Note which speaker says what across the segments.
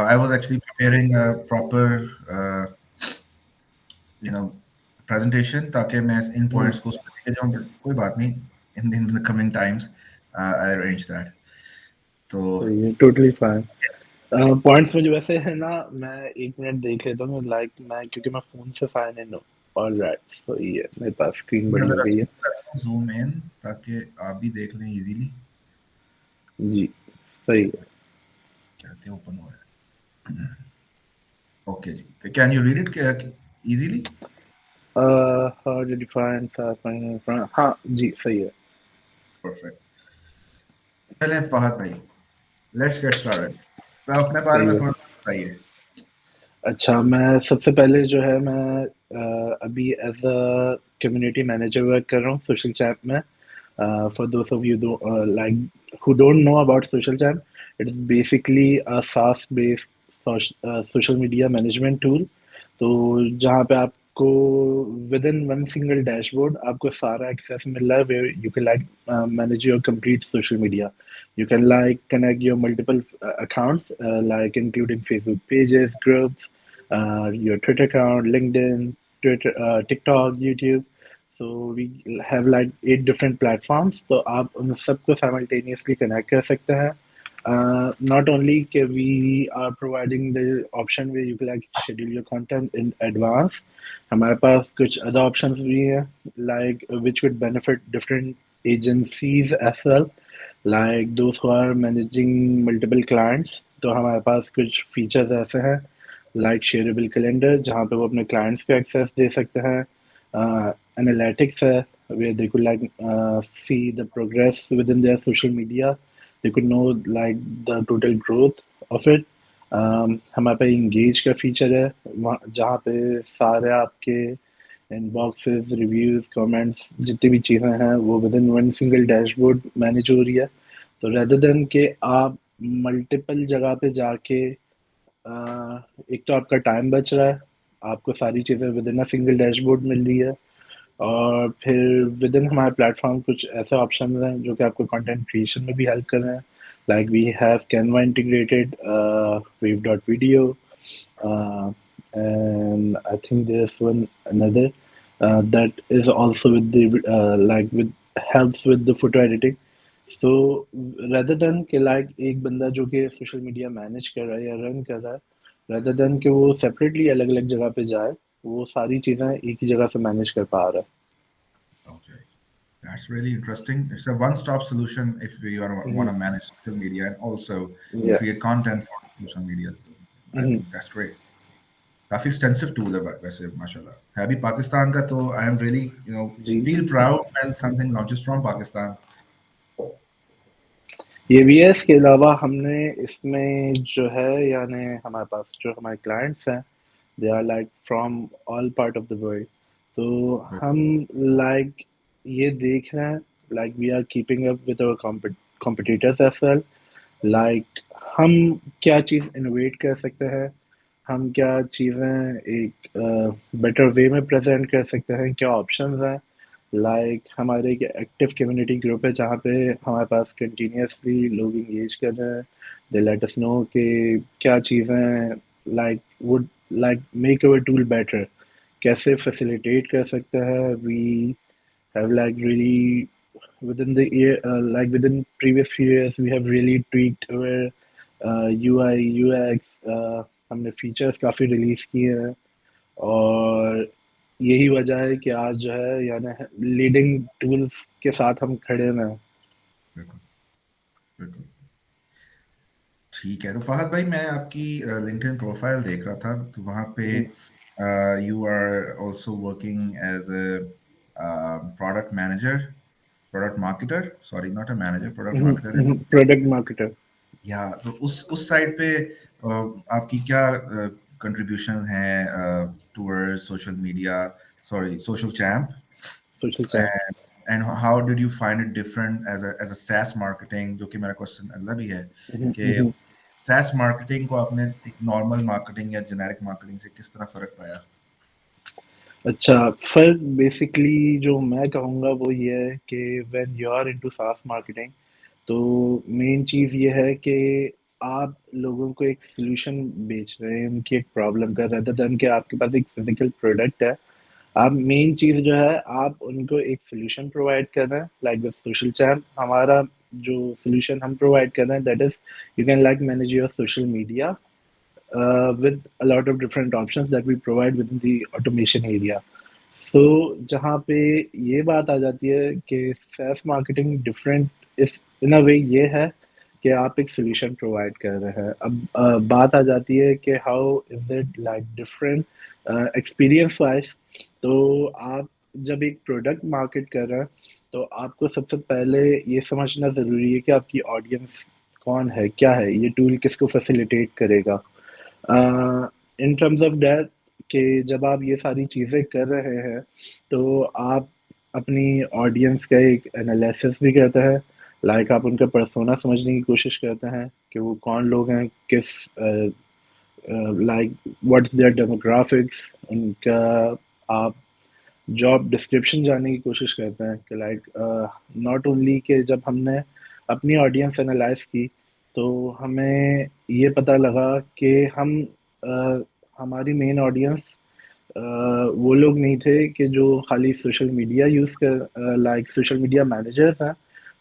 Speaker 1: I was actually preparing a proper you know presentation ताकि मैं इन
Speaker 2: हम्म,
Speaker 1: points को उसमें लेके जाऊं, but कोई बात नहीं, in the coming times I arrange that. तो
Speaker 2: सही है, टोटली फाइन। पॉइंट्स में जो वैसे है ना, मैं 1 मिनट देख लेता हूँ, लाइक मैं क्योंकि मैं फोन से साइन इन हूँ। ऑलराइट, सही है, मेरे पास स्क्रीन
Speaker 1: मैं
Speaker 2: बड़ी हो
Speaker 1: जरा
Speaker 2: गई है।
Speaker 1: zoom करता हूँ, zoom in, ताकि आप भी देख लें इजीली
Speaker 2: जी, सही है।
Speaker 1: क्या क्या ओपन हो रहा है। ओके जी, can you read it easily?
Speaker 2: How to define fast, हाँ जी, सही है।
Speaker 1: परफेक्ट। चलें फहद भाई, लेट्स गेट स्टार्टेड। तो अपने बारे
Speaker 2: सही
Speaker 1: में
Speaker 2: है।
Speaker 1: थोड़ा सा बताइए।
Speaker 2: अच्छा, मैं सबसे पहले जो है मैं अभी as a community manager work कर रहा हूँ सोशल चैप में। For those of you like who don't know about social champ, it is basically a SaaS based social media management tool. तो जहाँ पे आपको within one single dashboard आपको सारा एक्सेस मिल रहा है, where you can like manage your complete social media. You can like connect your multiple accounts, like including Facebook pages, groups, your Twitter account, LinkedIn, Twitter, TikTok, YouTube. So we have like 8 different platforms. तो आप उन सबको simultaneously connect कर सकते हैं. Not only can we are providing the option where you can like schedule your content in advance, हमारे पास कुछ other options भी हैं, like which would benefit different agencies as well, like those who are managing multiple clients. तो हमारे पास कुछ features ऐसे हैं, like shareable calendar जहाँ पे वो अपने क्लाइंट्स को एक्सेस दे सकते हैं। एनालिटिक्स है, where they could like see the progress within their social media. They could know like the total growth of it. हमारे पे इंगेज का फीचर है, जहाँ पे सारे आपके इनबॉक्सेस, रिव्यूज, कमेंट्स, जितनी भी चीज़ें हैं वो with in one single dashboard manage हो रही है। तो रेदर देन कि आप मल्टीपल जगह पे जाके एक तो आपका टाइम बच रहा है, आपको सारी चीज़ें within a single dashboard मिल रही है, और फिर विद इन हमारे प्लेटफॉर्म कुछ ऐसे ऑप्शन हैं जो कि आपको कंटेंट क्रिएशन में भी हेल्प कर रहे हैं। Like we have Canva integrated, wave dot video, and I think there's one another that is also with the like with helps with the photo editing. So rather than कि like एक बंदा जो कि social media manage कर रहा है या run कर रहा है, rather than कि वो सेपरेटली अलग अलग जगह पे जाए, वो सारी चीज़ें एक ही जगह से मैनेज कर पा रहा
Speaker 1: Okay, that's really interesting. It's a one-stop solution if you want
Speaker 2: है।
Speaker 1: to manage social media and also
Speaker 2: या
Speaker 1: create content for social media. So I think that's great. काफी extensive tool है वैसे, माशाल्लाह है भी पाकिस्तान का, तो I am really
Speaker 2: ji,
Speaker 1: feel proud when something not just from Pakistan.
Speaker 2: ये भी है। इसके अलावा हमने इसमें जो है, यानी हमारे पास जो हमारे क्लाइंट्स हैं, they are like from all part of the world. तो हम लाइक ये देख रहे हैं, like we are keeping up with our competitors as well. Like हम क्या चीज़ इनोवेट कर सकते हैं, हम क्या चीज़ें एक बेटर वे में प्रेजेंट कर सकते हैं, क्या ऑप्शंस हैं। लाइक हमारे एक एक्टिव कम्युनिटी ग्रुप है जहाँ पे हमारे पास कंटिन्यूसली लोग इंगेज कर रहे हैं। दे लेट अस नो कि क्या चीज़ें like would like make our tool better, कैसे फैसिलिटेट कर सकते हैं। We have like really within the year, like within previous few years, we have really tweaked our UI UX. हमने फीचर्स काफ़ी release किए हैं, और यही वजह है कि आज जो है यानी लीडिंग टूल्स के साथ हम खड़े हुए हैं।
Speaker 1: बिल्कुल, बिल्कुल। ठीक है, तो फहद भाई, मैं आपकी लिंक्डइन प्रोफाइल देख रहा था, तो वहाँ पे you are also working as a product manager, product marketer, sorry not a manager, product marketer.
Speaker 2: Product marketer.
Speaker 1: या तो उस साइड पे आपकी क्या कंट्रीब्यूशन है towards social media, sorry Social Champ,
Speaker 2: social chat.
Speaker 1: And how did you find it different as a SaaS marketing, जो कि मेरा क्वेश्चन अगला भी है कि SaaS मार्केटिंग को आपने एक नॉर्मल मार्केटिंग या जेनेरिक मार्केटिंग से किस तरह फर्क पाया?
Speaker 2: अच्छा, फर्क बेसिकली जो मैं कहूँगा वो ये है कि व्हेन यू आर इनटू सास मार्केटिंग, तो मेन चीज़ ये है कि आप लोगों को एक सॉल्यूशन बेच रहे हैं उनकी एक प्रॉब्लम का, रेदर देन कि आपके पास एक फिजिकल प्रोडक्ट है। आप मेन चीज़ जो है आप उनको एक सॉल्यूशन प्रोवाइड कर रहे हैं, लाइक विद सोशल चैम्प हमारा जो सॉल्यूशन हम प्रोवाइड कर रहे हैं that is you can like manage your social media with a lot of different options that we provide within the automation area. So जहाँ पे ये बात आ जाती है कि SaaS मार्केटिंग डिफरेंट इस इन अ वे ये है कि आप एक सॉल्यूशन प्रोवाइड कर रहे हैं। अब बात आ जाती है कि how is it like different experience wise. तो आप जब एक प्रोडक्ट मार्केट कर रहे हैं तो आपको सबसे पहले ये समझना ज़रूरी है कि आपकी ऑडियंस कौन है, क्या है, ये टूल किसको फैसिलिटेट करेगा। इन टर्म्स ऑफ दैट कि जब आप ये सारी चीज़ें कर रहे हैं तो आप अपनी ऑडियंस का एक एनालिसिस भी करते हैं, लाइक आप उनका पर्सोना समझने की कोशिश करते हैं कि वो कौन लोग हैं, किस like what is their demographics उनका। आप जॉब डिस्क्रिप्शन जानने की कोशिश करते हैं कि लाइक नॉट ओनली कि जब हमने अपनी ऑडियंस एनालाइज की तो हमें ये पता लगा कि अ, हमारी मेन ऑडियंस वो लोग नहीं थे कि जो खाली सोशल मीडिया यूज़ कर लाइक सोशल मीडिया मैनेजर्स हैं।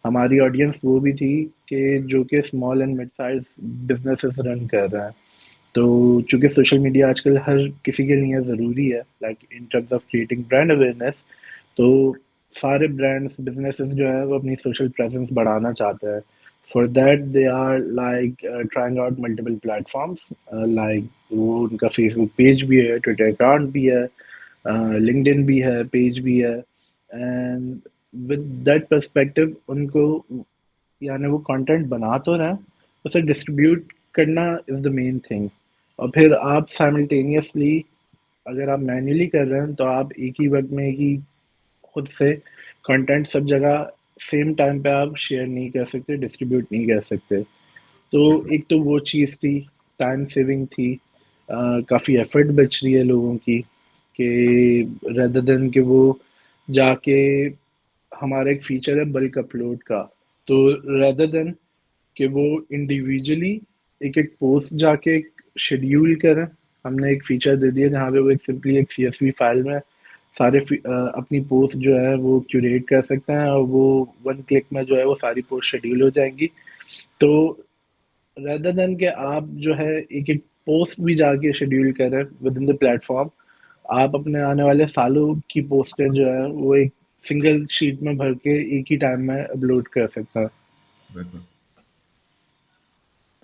Speaker 2: हमारी ऑडियंस वो भी थी कि जो कि small and mid size businesses run कर रहे हैं। तो चूंकि सोशल मीडिया आजकल हर किसी के लिए ज़रूरी है, like in terms of creating brand awareness, तो सारे ब्रांड्स बिजनेसेस जो है वो अपनी सोशल प्रेजेंस बढ़ाना चाहते हैं। For that they are like trying out multiple platforms, like वो उनका फेसबुक पेज भी है, ट्विटर अकाउंट भी है, लिंक्डइन भी है, पेज भी है। एंड विद दैट पर्सपेक्टिव उनको यानी वो कंटेंट बना तो रहे हैं, उसे डिस्ट्रीब्यूट करना इज़ द मेन थिंग। और फिर आप साइमल्टेनियसली अगर आप मैन्युअली कर रहे हैं तो आप एक ही वक्त में एक ही खुद से कंटेंट सब जगह सेम टाइम पे आप शेयर नहीं कर सकते, डिस्ट्रीब्यूट नहीं कर सकते। तो
Speaker 1: बिल्कुल।
Speaker 2: एक तो वो चीज़ थी, टाइम सेविंग थी, काफ़ी एफर्ट बच रही है लोगों की कि रेदर देन कि वो जाके हमारा एक फीचर है बल्क अपलोड का, तो रेदर देन कि वो इंडिविजुअली एक-एक पोस्ट जाके शेड्यूल करें, हमने एक फीचर दे दिया जहाँ पे वो एक सिंपली एक सीएसवी फाइल में अपनी पोस्ट जो है वो क्यूरेट कर सकते हैं और वो वन क्लिक में जो है वो सारी पोस्ट शेड्यूल हो जाएंगी। तो रेदर देन कि आप जो है एक-एक पोस्ट भी जाके शेड्यूल करें विद इन द प्लेटफॉर्म, आप अपने आने वाले सालों की पोस्टें जो है वो एक सिंगल शीट में भर के एक ही टाइम में अपलोड कर सकते हैं।
Speaker 1: बिल्कुल।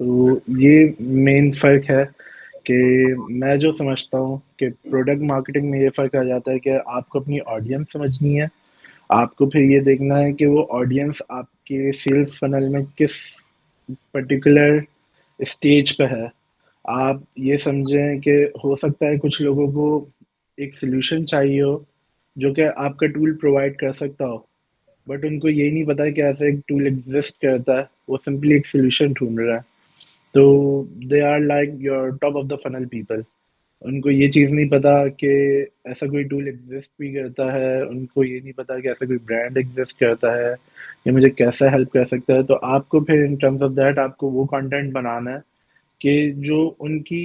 Speaker 2: तो
Speaker 1: बिल्कुल।
Speaker 2: ये मेन फ़र्क है कि मैं जो समझता हूँ कि प्रोडक्ट मार्केटिंग में ये फ़र्क आ जाता है कि आपको अपनी ऑडियंस समझनी है। आपको फिर ये देखना है कि वो ऑडियंस आपके सेल्स फनल में किस पर्टिकुलर स्टेज पे है। आप ये समझें कि हो सकता है कुछ लोगों को एक सॉल्यूशन चाहिए हो, जो कि आपका टूल प्रोवाइड कर सकता हो, बट उनको ये नहीं पता है कि ऐसा एक टूल एग्ज़िस्ट करता है। वो सिंपली एक सॉल्यूशन ढूँढ रहा है। तो they are like your top of the funnel people. उनको ये चीज़ नहीं पता कि ऐसा कोई टूल एग्जिस्ट भी करता है, उनको ये नहीं पता कि ऐसा कोई ब्रांड एग्जिस्ट करता है, ये मुझे कैसे हेल्प कर सकता है। तो आपको फिर इन टर्म्स ऑफ दैट आपको वो कंटेंट बनाना है कि जो उनकी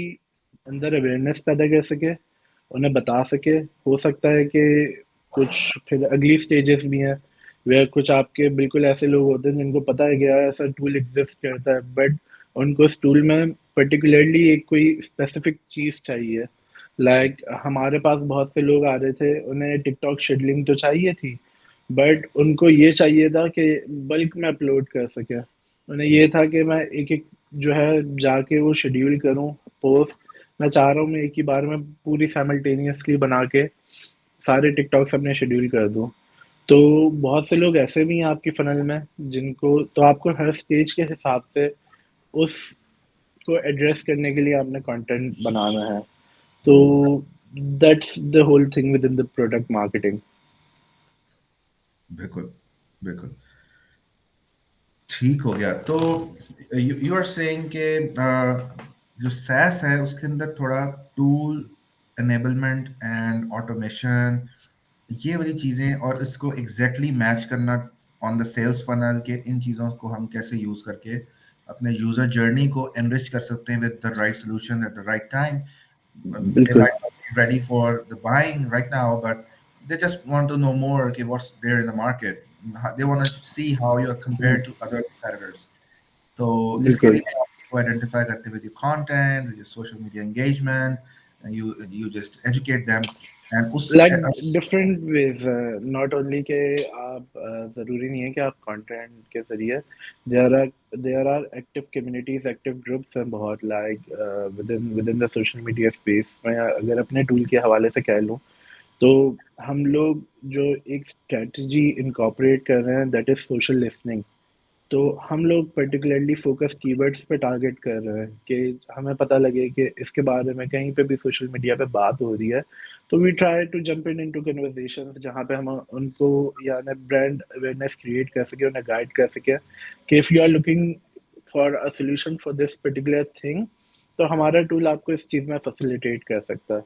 Speaker 2: अंदर अवेयरनेस पैदा कर सके, उन्हें बता सके। हो सकता है कि कुछ फिर अगली स्टेजेस भी हैं, where कुछ आपके बिल्कुल ऐसे लोग होते हैं जिनको पता है कि यार ऐसा टूल एग्ज़िस्ट करता है, बट उनको उस टूल में पर्टिकुलरली एक कोई स्पेसिफिक चीज़ चाहिए। लाइक हमारे पास बहुत से लोग आ रहे थे, उन्हें टिकटॉक शेड्यूलिंग तो चाहिए थी, बट उनको ये चाहिए था कि बल्क में अपलोड कर सकें। उन्हें ये था कि मैं एक-एक जो है जाके वो शेड्यूल करूँ पोस्ट। मैं चाह रहा हूँ मैं एक ही बार में पूरी साइमल्टेनियसली बना के सारे टिकटॉक्स अपने शेड्यूल कर दूँ। तो बहुत से लोग ऐसे भी हैं आपकी फ़नल में जिनको तो आपको हर स्टेज के हिसाब से उसको एड्रेस करने के लिए आपने कंटेंट बनाना है। तो that's the whole thing within the product marketing.
Speaker 1: बिल्कुल। बिल्कुल। ठीक हो गया। तो यू आर सेइंग कि जो सैस है उसके अंदर थोड़ा टूल एनेबलमेंट एंड ऑटोमेशन, ये वाली चीज़ें, और इसको एग्जैक्टली मैच करना ऑन द सेल्स फनल के, इन चीज़ों को हम कैसे यूज़ करके अपने यूजर जर्नी को एनरिच कर सकते हैं with the right solution at the right time. They
Speaker 2: बिल्कुल।
Speaker 1: might not be ready for the buying right now, but they just want to know more, okay, what's there in the market. They want to see how you are compared to other competitors. तो इसके
Speaker 2: बिल्कुल।
Speaker 1: लिए आपको identify करते हुए content, with your social media engagement, and you just educate them. And उस
Speaker 2: like different ways, not only के आप ज़रूरी नहीं है कि आप कंटेंट के ज़रिए, there are active communities, active groups हैं बहुत, like within the social media space. मैं अगर अपने टूल के हवाले से कह लूँ, तो हम लोग जो एक स्ट्रेटजी इनकॉर्पोरेट कर रहे हैं, दैट इज़ सोशल लिसनिंग. तो हम लोग पर्टिकुलरली फोकस कीवर्ड्स पे टारगेट कर रहे हैं कि हमें पता लगे कि इसके बारे में कहीं पे भी सोशल मीडिया पे बात हो रही है, तो we try to jump in into conversations जहाँ पे हम उनको या ब्रांड अवेयरनेस क्रिएट कर सके, उन्हें गाइड कर सके कि if you are looking for a solution for this particular thing, तो हमारा टूल आपको इस चीज़ में फैसिलिटेट कर सकता है.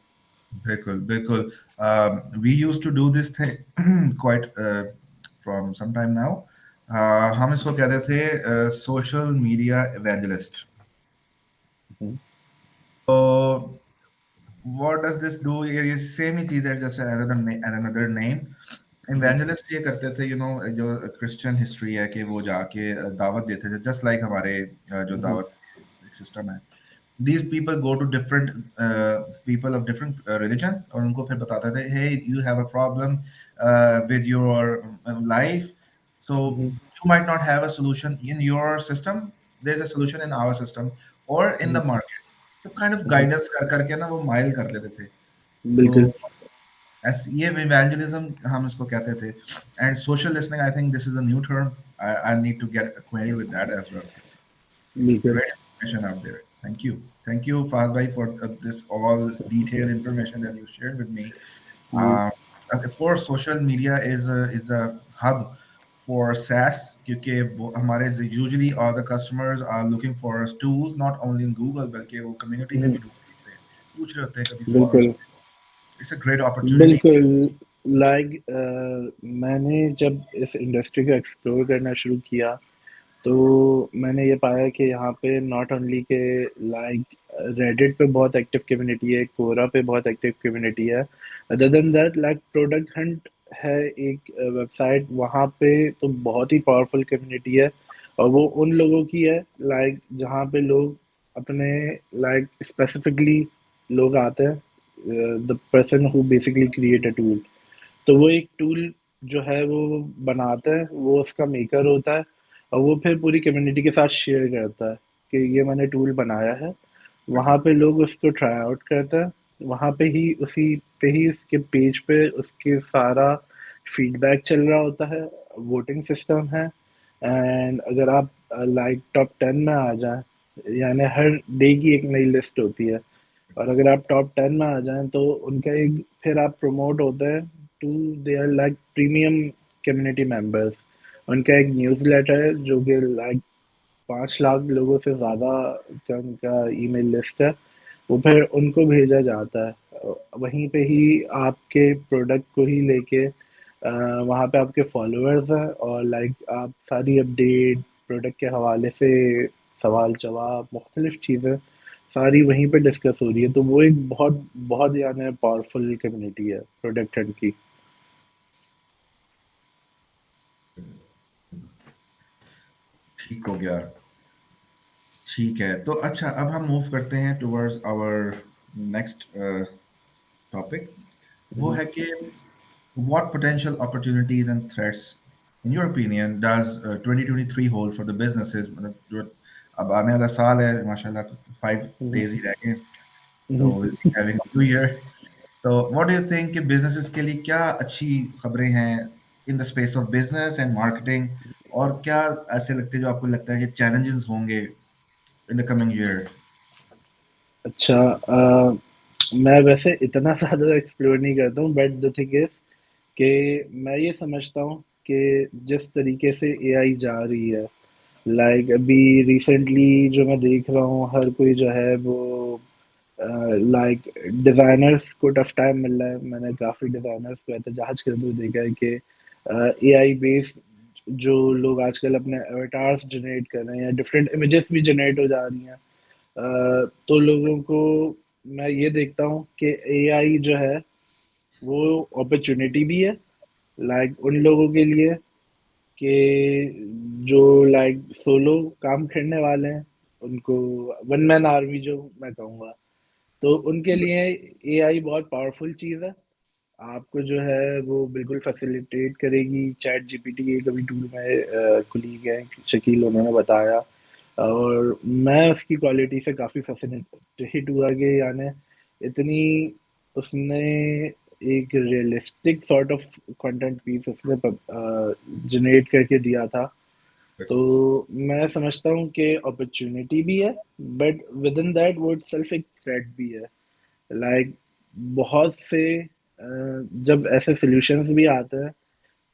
Speaker 1: बिल्कुल बिल्कुल. We used to do this thing quite from some time now. हम इसको कहते थे सोशल मीडिया इवेंजलिस्ट.
Speaker 2: हम्म,
Speaker 1: तो what does this do? ये सेम ही चीज है, जैसे another name.
Speaker 2: हम्म,
Speaker 1: इवेंजलिस्ट ये करते थे, जो क्रिश्चियन हिस्ट्री है कि वो जाके दावत देते थे, जस्ट लाइक हमारे जो
Speaker 2: हम्म,
Speaker 1: दावत सिस्टम है. These people go to different people of different religion, और उनको फिर बताते थे, hey, you have a problem with your life, so
Speaker 2: hmm,
Speaker 1: you might not have a solution in your system, there's a solution in our system or in
Speaker 2: hmm,
Speaker 1: the market. तो kind of
Speaker 2: hmm,
Speaker 1: guidance कर करके ना वो mile कर लेते थे. तो
Speaker 2: बिल्कुल.
Speaker 1: ये इवेंजलिज्म हम इसको कहते थे. And social listening, I think this is a new term. I need to get acquainted with that as well.
Speaker 2: बिल्कुल.
Speaker 1: Great information out there. Thank you. Thank you, Fahad Bhai, for this all detailed information that you shared with me.
Speaker 2: जी.
Speaker 1: For social media is a hub for SaaS, क्योंकि हमारे usually all the customers are looking for tools not only in Google, बल्कि वो community में
Speaker 2: हम्म,
Speaker 1: भी ढूंढ रहे हैं, पूछ रहे होते हैं कभी forums.
Speaker 2: बिल्कुल.
Speaker 1: It's a great opportunity.
Speaker 2: बिल्कुल. लाइक मैंने जब इस इंडस्ट्री को एक्सप्लोर करना शुरू किया, तो मैंने ये पाया कि यहाँ पे नॉट ओनली के लाइक रेडिट पे बहुत एक्टिव कम्युनिटी है, कोरा पे बहुत एक्टिव कम्युनिटी है. Other than that, like product Hunt है एक वेबसाइट, वहाँ पे तो बहुत ही पावरफुल कम्युनिटी है. और वो उन लोगों की है, लाइक जहाँ पे लोग अपने लाइक स्पेसिफिकली लोग आते हैं, the person who basically create a tool. तो वो एक टूल जो है वो बनाता है, वो उसका मेकर होता है, और वो फिर पूरी कम्युनिटी के साथ शेयर करता है कि ये मैंने टूल बनाया है. वहाँ पे लोग उसको ट्राई आउट करते हैं, वहाँ पे ही उसी पे ही उसके पेज पे उसके सारा फीडबैक चल रहा होता है, वोटिंग सिस्टम है. एंड अगर आप लाइक टॉप 10 में आ जाएं, यानी हर डे की एक नई लिस्ट होती है, और अगर आप टॉप 10 में आ जाएं तो उनका एक फिर आप प्रमोट होते हैं to they are like premium community members. उनका एक न्यूज़लेटर है जो कि लाइक 5 लाख लोगों से ज़्यादा का उनका ईमेल लिस्ट है, वो फिर उनको भेजा जाता है. वहीं पे ही आपके प्रोडक्ट को ही लेके वहाँ पे आपके फॉलोअर्स हैं, और लाइक आप सारी अपडेट प्रोडक्ट के हवाले से, सवाल जवाब, मुख्तलिफ चीज़ें सारी वहीं पे डिस्कस हो रही है. तो वो एक बहुत बहुत यानी पावरफुल कम्युनिटी है प्रोडक्ट हंट की.
Speaker 1: ठीक हो गया. ठीक है, तो अच्छा, अब हम मूव करते हैं टुवर्ड्स आवर नेक्स्ट टॉपिक. वो
Speaker 2: हम्म,
Speaker 1: है कि what potential opportunities and threats, in your opinion, does 2023 hold for the businesses? मतलब जो अब आने वाला साल है, माशाल्लाह 5 days ही रह गए, तो
Speaker 2: हम्म.
Speaker 1: we'll be having a new year. तो what do you think कि businesses के लिए क्या अच्छी खबरें हैं in the space of business and marketing, और क्या ऐसे लगते हैं जो आपको लगता है कि challenges होंगे in the coming year?
Speaker 2: अच्छा, मैं वैसे इतना ज़्यादा एक्सप्लोर नहीं करता हूँ, बट द थिंग इज़ कि मैं ये समझता हूँ कि जिस तरीके से एआई जा रही है, लाइक अभी रिसेंटली जो मैं देख रहा हूँ, हर कोई जो है वो लाइक डिज़ाइनर्स को टफ टाइम मिल रहा है. मैंने काफ़ी डिज़ाइनर्स को एहतजाज करते हुए देखा है कि एआई बेस्ड जो लोग आजकल अपने अवतार्स जनरेट कर रहे हैं या डिफरेंट इमेजेस भी जनरेट हो जा रही हैं, तो लोगों को मैं ये देखता हूँ कि एआई जो है वो अपॉर्चुनिटी भी है, लाइक उन लोगों के लिए कि जो लाइक सोलो काम करने वाले हैं, उनको वन मैन आर्मी जो मैं कहूँगा, तो उनके लिए एआई बहुत पावरफुल चीज़ है। आपको जो है वो बिल्कुल फैसिलिटेट करेगी। चैट जीपीटी एक अभी टूल में कुलीग है शकील, उन्होंने बताया, और मैं उसकी क्वालिटी से काफ़ी फैसिनेटेड हुआ कि यानी इतनी उसने एक realistic sort of content piece उसने जनरेट करके दिया था। तो मैं समझता हूँ कि अपॉर्चुनिटी भी है, बट विद इन दैट वो सेल्फ एक थ्रेट भी है। लाइक बहुत से जब ऐसे सॉल्यूशंस भी आते हैं,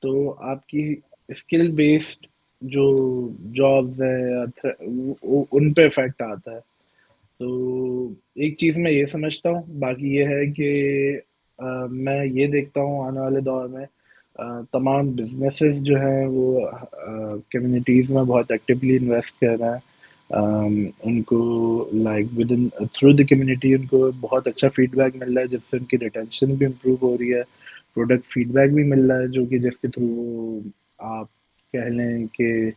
Speaker 2: तो आपकी स्किल बेस्ड जो जॉब्स है या उन पे इफेक्ट आता है। तो एक चीज़ मैं ये समझता हूँ, बाकी ये है कि मैं ये देखता हूँ आने वाले दौर में तमाम बिजनेसेस जो हैं वो कम्युनिटीज़ में बहुत एक्टिवली इन्वेस्ट कर रहे हैं। उनको like with in through the community उनको बहुत अच्छा फीडबैक मिल रहा है, जिससे उनकी रिटेंशन भी इम्प्रूव हो रही है। प्रोडक्ट फीडबैक भी मिल रहा है, जो कि जिसके थ्रू आप कह लें कि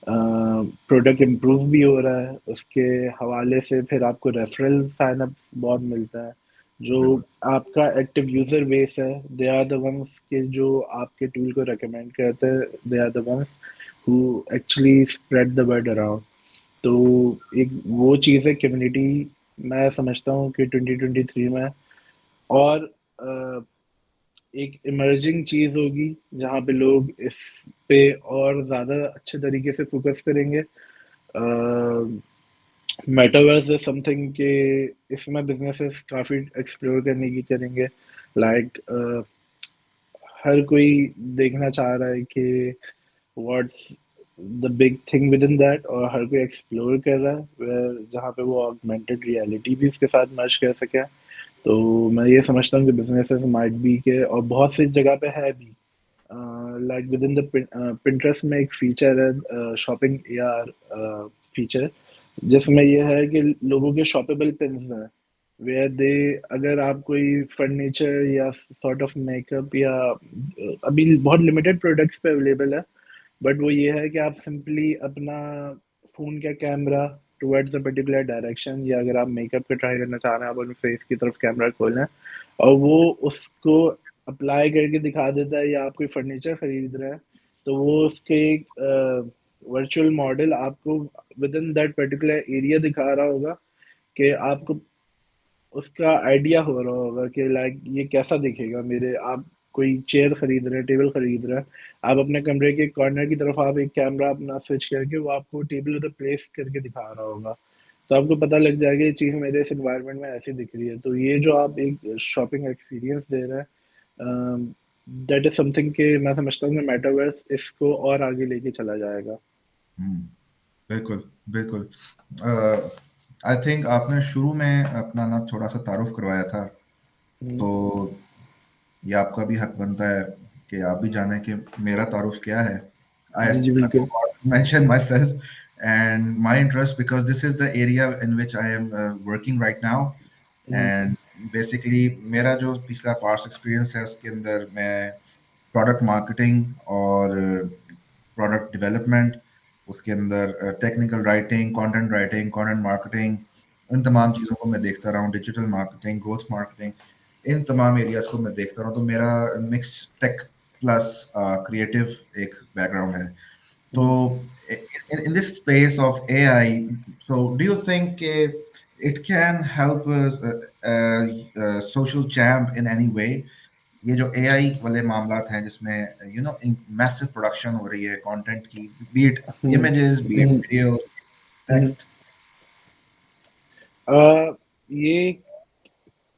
Speaker 2: प्रोडक्ट इम्प्रूव भी हो रहा है। उसके हवाले से फिर आपको रेफरल साइन अप बहुत मिलता है। जो
Speaker 1: बिल्कुल
Speaker 2: आपका एक्टिव यूजर बेस है, दे आर द वंस के जो आपके टूल को रेकमेंड करते हैं, they are the ones who actually spread the word around. तो एक वो चीज़ है कम्युनिटी, मैं समझता हूँ कि 2023 में और एक इमर्जिंग चीज़ होगी, जहाँ पे लोग इस पे और ज़्यादा अच्छे तरीके से फोकस करेंगे। मेटावर्स इज समथिंग कि इसमें बिजनेसेस काफ़ी एक्सप्लोर करने की करेंगे। लाइक हर कोई देखना चाह रहा है कि what's the big thing with in that, और हर कोई एक्सप्लोर कर रहा है जहाँ पे वो ऑगमेंटेड रियलिटी भी इसके साथ मर्ज कर सके। तो मैं ये समझता हूँ कि बिजनेसेस माइट बी के, और बहुत सी जगह पे है भी, like with in the Pinterest में एक फीचर है शॉपिंग एआर फीचर, जिसमें ये है कि लोगों के शॉपेबल पिन्स हैं, वेयर दे अगर आप कोई फर्नीचर या सॉर्ट ऑफ मेकअप या अभी बहुत लिमिटेड प्रोडक्ट्स पे अवेलेबल है, बट वो ये है कि आप सिंपली अपना फ़ोन का camera towards a particular direction, या अगर आप मेकअप का ट्राई करना चाह रहे हैं, आप अपने फेस की तरफ कैमरा खोलें और वो उसको अप्लाई करके दिखा देता है, या आप कोई फर्नीचर खरीद रहे हैं, तो वो उसके एक वर्चुअल मॉडल आपको with in that particular area दिखा रहा होगा, कि आपको उसका आइडिया हो रहा होगा कि लाइक ये कैसा दिखेगा मेरे। आप कोई चेयर खरीद रहे हैं, टेबल खरीद रहे हैं, आप अपने कमरे के कॉर्नर की तरफ आप एक कैमरा अपना स्विच करके वो आपको टेबल उधर प्लेस करके दिखा रहा होगा, तो आपको पता लग जाएगा ये चीज़ मेरे इस एनवायरनमेंट में ऐसी दिख रही है। तो ये जो आप एक शॉपिंग एक्सपीरियंस दे रहे हैं, दैट इज समथिंग कि मैं समझता हूँ कि मेटावर्स इसको और आगे लेके चला जाएगा।
Speaker 1: हम्म, बिल्कुल बिल्कुल। आई थिंक आपने शुरू में अपना ना थोड़ा सा तारुफ करवाया था,
Speaker 2: हम्म,
Speaker 1: तो ये आपका भी हक बनता है कि आप भी जानें कि मेरा तारुफ क्या है।
Speaker 2: जी जी
Speaker 1: I
Speaker 2: बिल्कुल।
Speaker 1: mention myself and my interest because this is the area in which I am working right now.
Speaker 2: Hmm,
Speaker 1: and basically मेरा जो पिछला पास्ट एक्सपीरियंस है उसके अंदर मैं प्रोडक्ट मार्केटिंग और प्रोडक्ट डेवलपमेंट, उसके अंदर technical writing, content writing, content marketing, इन तमाम चीज़ों को मैं देखता रहा हूँ, डिजिटल मार्केटिंग, ग्रोथ मार्केटिंग, इन तमाम एरियाज को मैं देखता रहा हूँ। तो मेरा मिक्स टेक प्लस क्रिएटिव एक बैकग्राउंड है। So,
Speaker 2: hmm,
Speaker 1: in this space of AI, so do you think it can help us, social champ in any way? ये जो AI वाले मामलात हैं जिसमें मैसिव प्रोडक्शन हो रही है कंटेंट की, B it
Speaker 2: hmm,
Speaker 1: images, B it
Speaker 2: hmm,
Speaker 1: video,
Speaker 2: hmm.
Speaker 1: Text.
Speaker 2: ये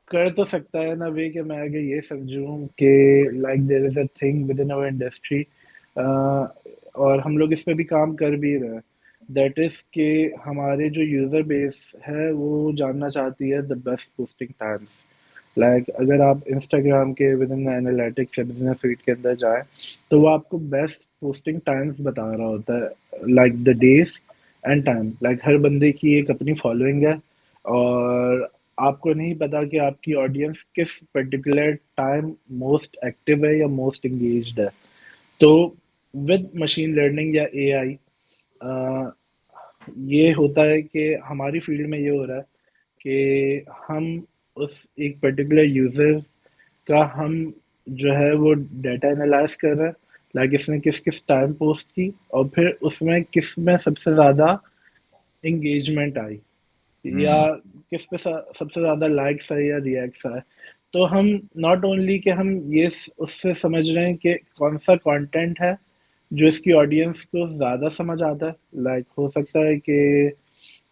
Speaker 2: कर तो सकता है ना वे, कि मैं अगर ये समझूं कि like there is a thing within our industry, और हम लोग इस पे भी काम कर भी रहे हैं, दैट इज कि हमारे जो यूजर बेस है वो जानना चाहती है the best posting times. Like अगर आप इंस्टाग्राम के विद इन एनालिटिक्स या बिजनेस फीड के अंदर जाएं, तो वो आपको बेस्ट पोस्टिंग टाइम्स बता रहा होता है, like the days and time. Like हर बंदे की एक अपनी फॉलोइंग है, और आपको नहीं पता कि आपकी ऑडियंस किस पर्टिकुलर टाइम मोस्ट एक्टिव है या मोस्ट एंगेज्ड है। तो विद मशीन लर्निंग या एआई ये होता है कि हमारी फील्ड में ये हो रहा है कि हम उस एक पर्टिकुलर यूजर का हम जो है वो डाटा एनालाइज कर रहे हैं, लाइक इसने किस किस टाइम पोस्ट की और फिर उसमें किस में सबसे ज़्यादा एंगेजमेंट आई, या
Speaker 1: हम्म।
Speaker 2: किस पे सबसे ज़्यादा लाइक्स है या रिएक्ट्स है। तो हम नॉट ओनली कि हम ये उससे समझ रहे हैं कि कौन सा कंटेंट है जो इसकी ऑडियंस को ज़्यादा समझ आता है। लाइक हो सकता है कि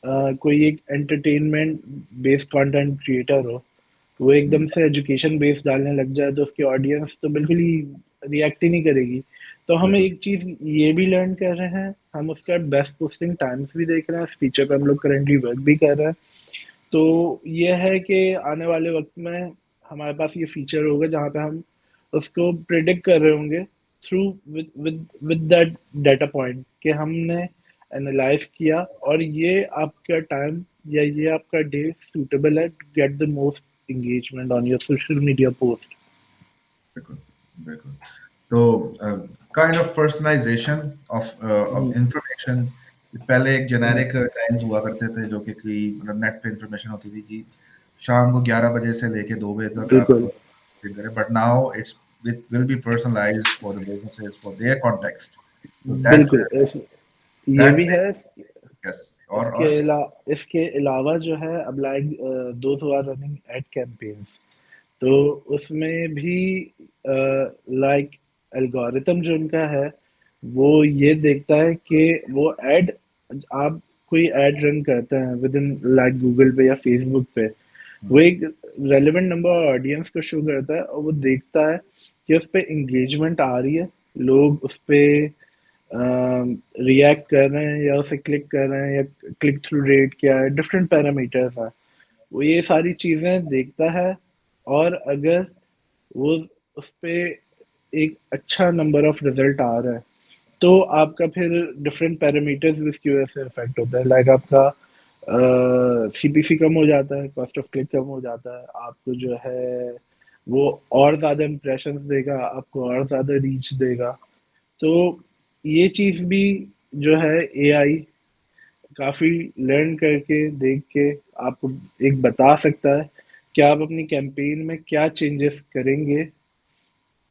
Speaker 2: कोई एक एंटरटेनमेंट बेस्ड कंटेंट क्रिएटर हो, वो एकदम से एजुकेशन बेस्ड डालने लग जाए तो उसकी ऑडियंस तो बिल्कुल ही रिएक्ट ही नहीं करेगी। तो हम
Speaker 1: बिल्कुल।
Speaker 2: एक चीज़ ये भी लर्न कर रहे हैं, हम उसका बेस्ट पोस्टिंग टाइम्स भी देख रहे हैं, इस फीचर पे हम लोग करेंटली वर्क भी कर रहे हैं। तो ये है कि आने वाले वक्त में हमारे पास ये फीचर होगा जहाँ पे हम उसको प्रिडिक्ट कर रहे होंगे through with with with that data point कि हमने एनालाइज किया और ये आपका टाइम या ये आपका डे सूटेबल है to get the most engagement on your social media post.
Speaker 1: बिल्कुल। बिल्कुल। तो kind of personalization of
Speaker 2: hmm,
Speaker 1: information. पहले एक
Speaker 2: हम्म,
Speaker 1: जेनेरिक टाइम्स हुआ करते थे जो कि मतलब नेट पे इंफॉर्मेशन होती थी कि शाम को 11 बजे से लेके 2 बजे तक आप
Speaker 2: बिल्कुल
Speaker 1: read करें, but now it will B personalised for the businesses for their context. तो
Speaker 2: बिल्कुल ये
Speaker 1: दैट
Speaker 2: भी है।
Speaker 1: यस। और
Speaker 2: इसके अलावा जो है अब like those who are running ad campaigns, तो उसमें भी लाइक एल्गोरिथम जो उनका है वो ये देखता है कि वो एड, आप कोई एड रन करते हैं विद इन लाइक गूगल पे या फेसबुक पे, वो
Speaker 1: हम्म,
Speaker 2: एक रेलेवेंट नंबर ऑडियंस को शो करता है और वो देखता है कि उस पे एंगेजमेंट आ रही है, लोग उस पे रिएक्ट कर रहे हैं या उसे क्लिक कर रहे हैं, या क्लिक थ्रू रेट क्या है, डिफरेंट पैरामीटर्स हैं, वो ये सारी चीज़ें देखता है। और अगर वो उस पे एक अच्छा नंबर ऑफ रिजल्ट आ रहा है तो आपका फिर डिफरेंट पैरामीटर्स भी इसकी वजह से इफेक्ट होता है, लाइक आपका सीपीसी कम हो जाता है, कॉस्ट ऑफ क्लिक कम हो जाता है, आपको जो है वो और ज़्यादा इम्प्रेशंस देगा, आपको और ज़्यादा रीच देगा। तो ये चीज़ भी जो है एआई काफ़ी लर्न करके देख के आपको एक बता सकता है कि आप अपनी कैंपेन में क्या चेंजेस करेंगे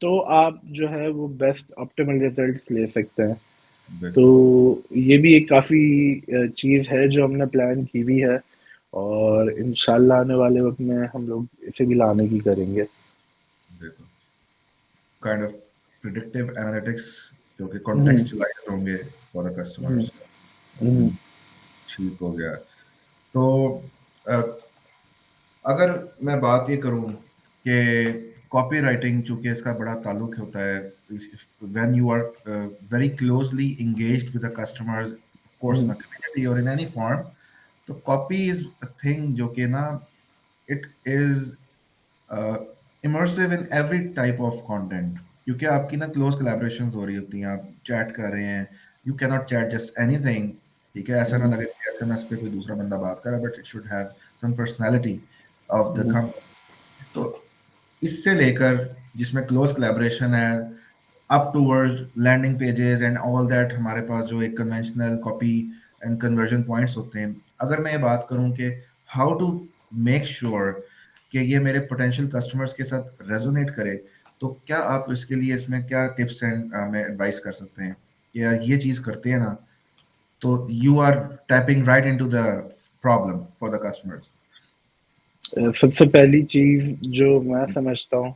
Speaker 2: तो आप जो है वो बेस्ट ऑप्टिमल रिजल्ट्स ले सकते हैं। तो
Speaker 1: बिल्कुल।
Speaker 2: ये भी एक काफ़ी चीज़ है जो हमने प्लान की भी है, और इंशाल्लाह आने वाले वक्त में हम लोग इसे भी लाने की करेंगे।
Speaker 1: बिल्कुल। काइंड ऑफ प्रिडिक्टिव एनालिटिक्स जो कि
Speaker 2: हम्म,
Speaker 1: कॉन्टेक्चुअलाइज होंगे फॉर द
Speaker 2: हम्म,
Speaker 1: कस्टमर्स।
Speaker 2: हम्म,
Speaker 1: ठीक हो गया। तो अ, अगर मैं बात ये करूं कि कॉपी राइटिंग चूंकि इसका बड़ा ताल्लुक होता है, when you are very closely engaged with the customers of course in
Speaker 2: hmm,
Speaker 1: a community और इन एनी फॉर्म, तो कॉपी इज अ थिंग जो कि ना it is immersive in every type of content, क्योंकि आपकी ना क्लोज कोलैबोरेशंस हो रही होती हैं, आप चैट कर रहे हैं, you can not chat just anything. ठीक है, ऐसा ना
Speaker 2: हम्म,
Speaker 1: लगे कि एसएमएस पे कोई दूसरा बंदा बात कर रहा है, but it should have some personality of the
Speaker 2: hmm,
Speaker 1: company. तो इससे लेकर जिसमें क्लोज कोलैबोरेशन है up towards landing pages and all that, हमारे पास जो एक conventional copy and conversion points होते हैं। अगर मैं ये बात करूं कि हाउ टू मेक श्योर कि ये मेरे पोटेंशियल कस्टमर्स के साथ रेजोनेट करे, तो क्या आप इसके लिए इसमें क्या टिप्स एंड में एडवाइस कर सकते हैं कि यार ये चीज़ करते हैं ना तो you are tapping right into the problem for the customers.
Speaker 2: सबसे पहली चीज़ जो मैं समझता हूँ,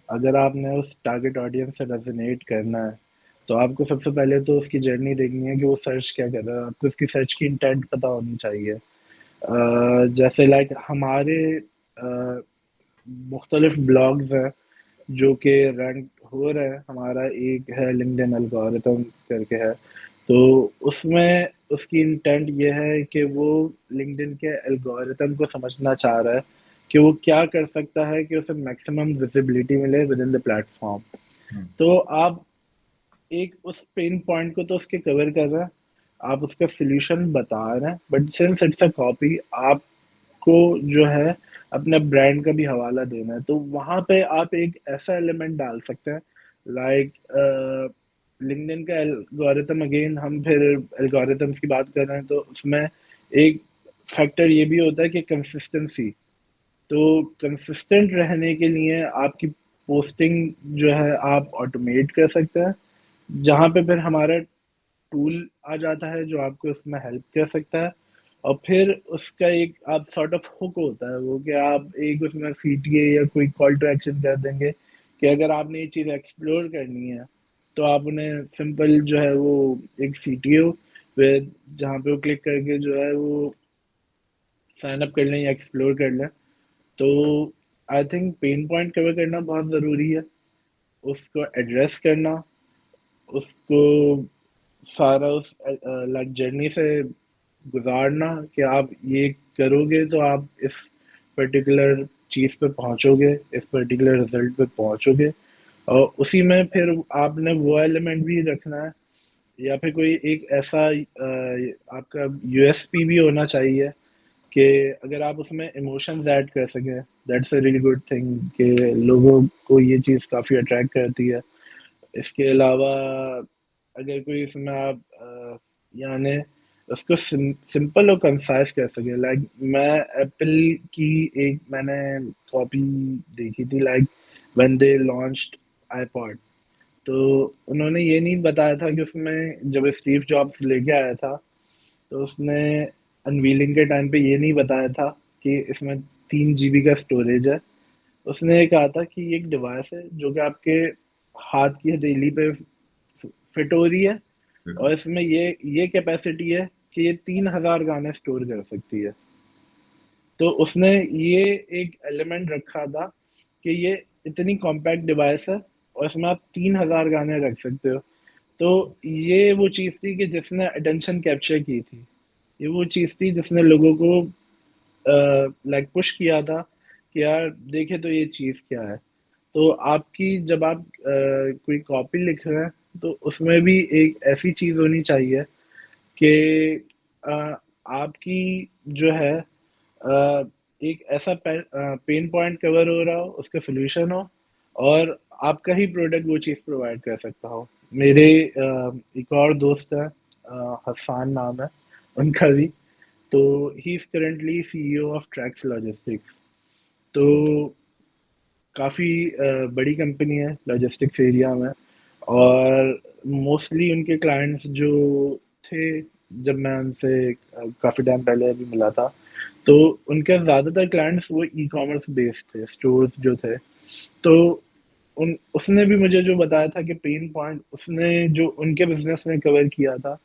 Speaker 2: अगर आपने उस टारगेट ऑडियंस से रेजोनेट करना है तो आपको सबसे पहले तो उसकी जर्नी देखनी है कि वो सर्च क्या कर रहा है, आपको उसकी सर्च की इंटेंट पता होनी चाहिए। जैसे लाइक हमारे मुख्तलिफ ब्लॉग्स हैं जो कि रैंक हो रहे हैं, हमारा एक है लिंक्डइन एल्गोरिथम करके है, तो उसमें उसकी इंटेंट ये है कि वो लिंक्डइन के एल्गोरिथम को समझना चाह रहा है कि वो क्या कर सकता है कि उसे मैक्सिमम विजिबिलिटी मिले विद इन द प्लेटफॉर्म। तो आप एक उस पेन पॉइंट को तो उसके कवर कर रहा है, आप उसका सॉल्यूशन बता रहे हैं, but since it's a copy, आपको जो है अपने ब्रांड का भी हवाला देना है, तो वहां पे आप एक ऐसा एलिमेंट डाल सकते हैं, लाइक लिंक्डइन का एल्गोरिथम, अगेन हम फिर एल्गोरिथम्स की बात कर रहे हैं, तो उसमें एक फैक्टर ये भी होता है कि कंसिस्टेंसी। तो कंसिस्टेंट रहने के लिए आपकी पोस्टिंग जो है आप ऑटोमेट कर सकते हैं, जहाँ पे फिर हमारा टूल आ जाता है जो आपको उसमें हेल्प कर सकता है। और फिर उसका एक आप सॉर्ट ऑफ हुक होता है वो, कि आप एक उसमें सीटीए या कोई कॉल टू एक्शन कर देंगे कि अगर आपने ये चीज़ एक्सप्लोर करनी है, तो आप उन्हें सिंपल जो है वो एक सीटीए फिर जहाँ पे वो क्लिक करके जो है वो साइन अप कर लें या एक्सप्लोर कर लें। तो I think pain point cover करना बहुत ज़रूरी है, उसको एड्रेस करना, उसको सारा उस लाइक जर्नी से गुजारना कि आप ये करोगे तो आप इस पर्टिकुलर चीज़ पे पहुंचोगे, इस पर्टिकुलर रिजल्ट पे पहुंचोगे। और उसी में फिर आपने वो एलिमेंट भी रखना है, या फिर कोई एक ऐसा आपका यूएसपी भी होना चाहिए कि अगर आप उसमें इमोशंस ऐड कर सकें, that's a really good thing, कि लोगों को ये चीज़ काफ़ी अट्रैक्ट करती है। इसके अलावा अगर कोई इसमें आप यानी उसको सिंपल और कंसाइज कर सके, लाइक मैं एप्पल की एक मैंने कॉपी देखी थी, like when they launched iPod, तो उन्होंने ये नहीं बताया था कि उसमें जब स्टीव जॉब्स लेके आया था, तो उसने अनवीलिंग के टाइम पे ये नहीं बताया था कि इसमें 3 GB का स्टोरेज है। उसने ये कहा था कि ये एक डिवाइस है जो कि आपके हाथ की हथेली पे फिट हो रही है, और
Speaker 1: बिल्कुल।
Speaker 2: इसमें ये कैपेसिटी है कि ये 3,000 गाने स्टोर कर सकती है। तो उसने ये एक एलिमेंट रखा था कि ये इतनी कॉम्पैक्ट डिवाइस है और इसमें आप 3,000 गाने रख सकते हो। तो ये वो चीज़ थी कि जिसने अटेंशन कैप्चर की थी, ये वो चीज़ थी जिसने लोगों को लाइक पुश किया था कि यार देखे तो ये चीज़ क्या है। तो आपकी जब आप कोई कॉपी लिख रहे हैं, तो उसमें भी एक ऐसी चीज़ होनी चाहिए कि अ, आपकी जो है एक ऐसा पेन पॉइंट कवर हो रहा हो, उसका सॉल्यूशन हो, और आपका ही प्रोडक्ट वो चीज़ प्रोवाइड कर सकता हो। मेरे एक और दोस्त है, हसान नाम है उनका भी, तो he is currently CEO of tracks logistics. तो काफ़ी बड़ी कंपनी है लॉजिस्टिक्स एरिया में, और मोस्टली उनके क्लाइंट्स जो थे, जब मैं उनसे काफ़ी टाइम पहले अभी मिला था, तो उनके ज़्यादातर क्लाइंट्स वो ई कॉमर्स बेस्ड थे, स्टोर्स जो थे। तो उन उसने भी मुझे जो बताया था कि पेन पॉइंट उसने जो उनके बिजनेस में कवर किया था,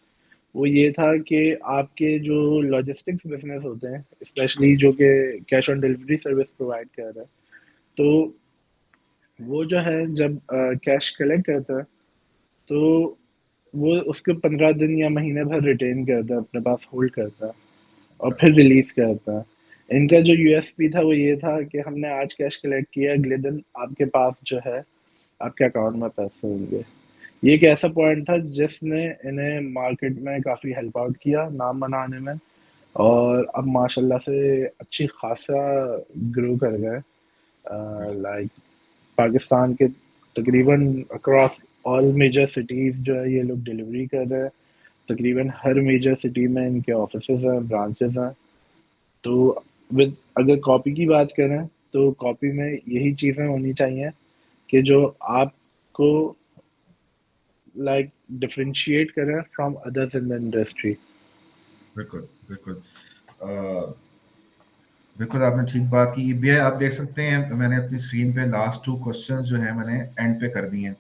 Speaker 2: वो ये था कि आपके जो लॉजिस्टिक्स बिजनेस होते हैं, स्पेशली जो कि cash on delivery service provide कर रहे हैं, तो वो जो है जब कैश कलेक्ट करता है, तो वो उसके 15 दिन या महीने भर रिटेन करता है, अपने पास होल्ड करता है, और फिर रिलीज करता है। इनका जो यूएसपी था वो ये था कि हमने आज कैश कलेक्ट किया, अगले दिन आपके पास जो है आपके अकाउंट में पैसे होंगे। ये एक ऐसा पॉइंट था जिसने इन्हें मार्केट में काफ़ी हेल्प आउट किया नाम बनाने में, और अब माशाल्लाह से अच्छी खासा ग्रो कर गए। लाइक पाकिस्तान के तकरीबन अक्रॉस ऑल मेजर सिटीज़ जो है ये लोग डिलीवरी कर रहे हैं। तकरीबन हर मेजर सिटी में इनके ऑफिसेज हैं, ब्रांचेस हैं। तो विद अगर कॉपी की बात करें, तो कॉपी में यही चीज़ें होनी चाहिए कि जो आपको लाइक डिफरेंशिएट करें from others in the industry.
Speaker 1: बिल्कुल, बिल्कुल। अ, बिल्कुल आपने ठीक बात की। ये आप देख सकते हैं मैंने अपनी स्क्रीन पे लास्ट 2 क्वेश्चंस जो हैं मैंने एंड पे कर दिए हैं।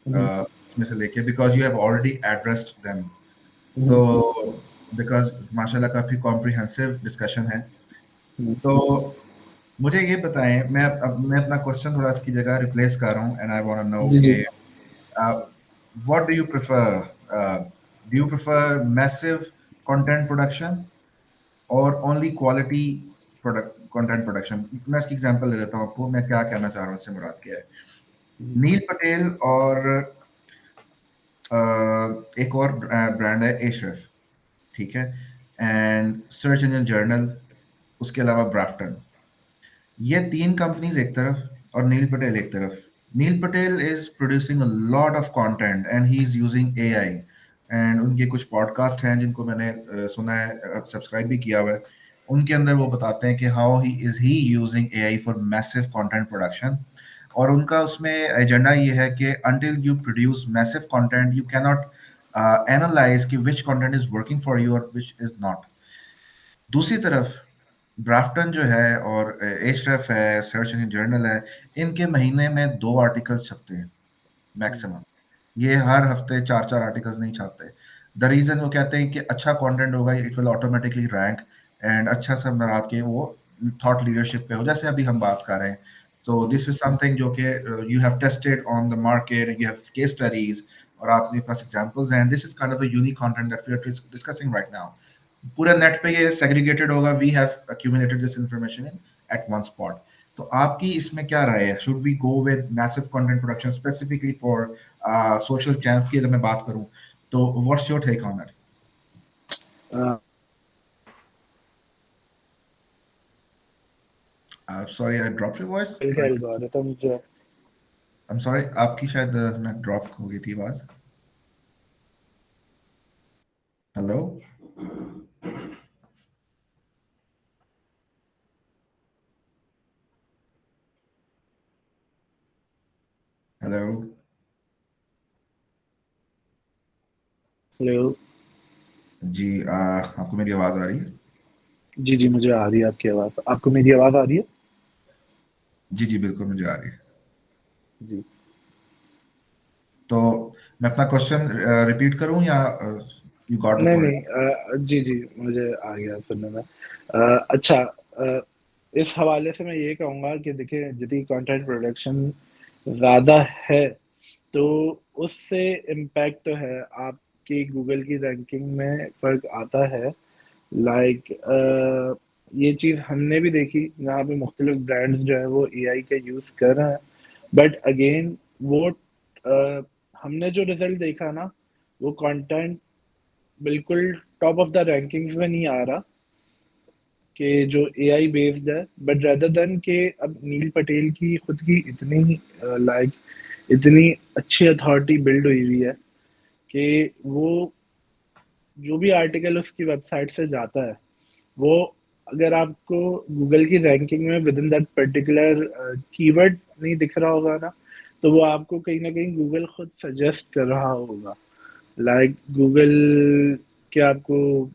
Speaker 1: इसमें से लेके because you have already addressed them. तो बिकॉज़ माशाल्लाह काफ़ी कॉम्प्रिहेंसिव डिस्कशन है। तो मुझे ये बताएँ मैं अपना क्वेश्चन थोड़ा इसकी जगह रिप्लेस कर रहा हूँ and I want to know
Speaker 2: जी जी।
Speaker 1: कि what do you prefer? Do you prefer massive content production और only quality product content production? मैं इसकी एग्जांपल दे देता हूँ आपको, मैं क्या कहना चाह रहा हूँ, इससे मुराद क्या है। नील पटेल और एक और ब्रांड है एशरफ, ठीक है, एंड सर्च इंजन जर्नल, उसके अलावा ब्राफ्टन। ये तीन कंपनीज एक तरफ और नील पटेल एक तरफ। Neil Patel is producing a lot of content and he is using AI, and उनके कुछ पॉडकास्ट हैं जिनको मैंने सुना है, सब्सक्राइब भी किया हुआ है। उनके अंदर वो बताते हैं कि how he using AI for massive content production. और उनका उसमें एजेंडा ये है कि until you produce massive content you can not analyse कि which content is working for you और विच इज नॉट। दूसरी तरफ ब्राफ्टन जो है और एशरफ है, सर्च इंजन जर्नल है, इनके महीने में 2 आर्टिकल्स छपते हैं
Speaker 2: हम्म,
Speaker 1: मैक्सिमम। ये हर हफ्ते 4-4 आर्टिकल्स नहीं छापते। द रीजन वो कहते हैं कि अच्छा कंटेंट होगा, it will automatically rank, and अच्छा सब बात के वो थॉट लीडरशिप पे हो, जैसे अभी हम बात कर रहे हैं। So
Speaker 2: hmm,
Speaker 1: this is something जो कि you have tested on the market, you have case studies, और आपके पास एग्जांपल्स हैं। This is kind of a unique content that we are discussing right now. पूरे नेट पे ये सेग्रीगेटेड होगा, we have accumulated this information in at one spot. तो आपकी इसमें क्या राय है? Should we go with massive content production specifically for social channel की? अगर मैं बात करूं तो what's your take on that?
Speaker 2: Uh,
Speaker 1: sorry I drop your voice.
Speaker 2: Google का एल्गोरिथम जो
Speaker 1: आई एम सॉरी, आपकी शायद मैं ड्रॉप हो गई थी आवाज। Hello, hello.
Speaker 2: हेलो।
Speaker 1: जी, आपको मेरी आवाज आ रही है?
Speaker 2: जी जी, मुझे आ रही है आपकी आवाज़। आपको मेरी आवाज़ आ रही है?
Speaker 1: जी जी, बिल्कुल मुझे आ रही है।
Speaker 2: जी।
Speaker 1: तो मैं अपना क्वेश्चन रिपीट करूं या यू गॉट द
Speaker 2: नहीं
Speaker 1: पॉइंट?
Speaker 2: नहीं, जी जी, मुझे आ गया सुनने में। अच्छा, इस हवाले से मैं ये कहूँगा कि देखिए, यदि कंटेंट प्रोडक्शन ज़्यादा है तो उससे इम्पैक्ट तो है, आपकी गूगल की रैंकिंग में फ़र्क आता है। लाइक ये चीज़ हमने भी देखी जहाँ पे मुख्तलिफ ब्रांड्स जो है वो एआई का यूज़ कर रहे हैं, बट अगेन वो हमने जो रिजल्ट देखा ना, वो कंटेंट बिल्कुल टॉप ऑफ द रैंकिंग्स में नहीं आ रहा कि जो एआई बेस्ड है, बट रेदर देन कि अब नील पटेल की खुद की इतनी लाइक इतनी अच्छी अथॉरिटी बिल्ड हुई हुई है कि वो जो भी आर्टिकल उसकी वेबसाइट से जाता है, वो अगर आपको गूगल की रैंकिंग में with in that particular keyword नहीं दिख रहा होगा ना, तो वो आपको कहीं ना कहीं गूगल खुद सजेस्ट कर रहा होगा। लाइक गूगल के आपको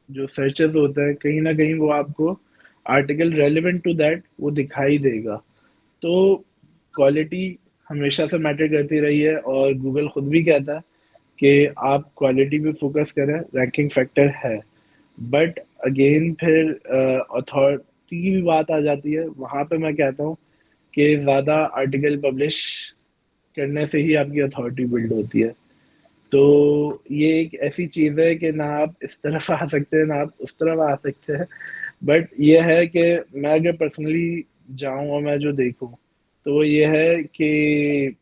Speaker 2: जो सर्चेस होते हैं, कहीं ना कहीं वो आपको आर्टिकल रेलिवेंट टू दैट वो दिखाई देगा। तो क्वालिटी हमेशा से मैटर करती रही है, और गूगल खुद भी कहता है कि आप क्वालिटी पे फोकस करें, रैंकिंग फैक्टर है। बट अगेन फिर अथॉरिटी की भी बात आ जाती है, वहां पे मैं कहता हूँ कि ज़्यादा आर्टिकल पब्लिश करने से ही आपकी अथॉरिटी बिल्ड होती है। तो ये एक ऐसी चीज़ है कि ना आप इस तरफ आ सकते हैं, ना आप उस तरफ आ सकते हैं। बट ये है कि मैं अगर पर्सनली जाऊँ और मैं जो देखूँ, तो वो ये है कि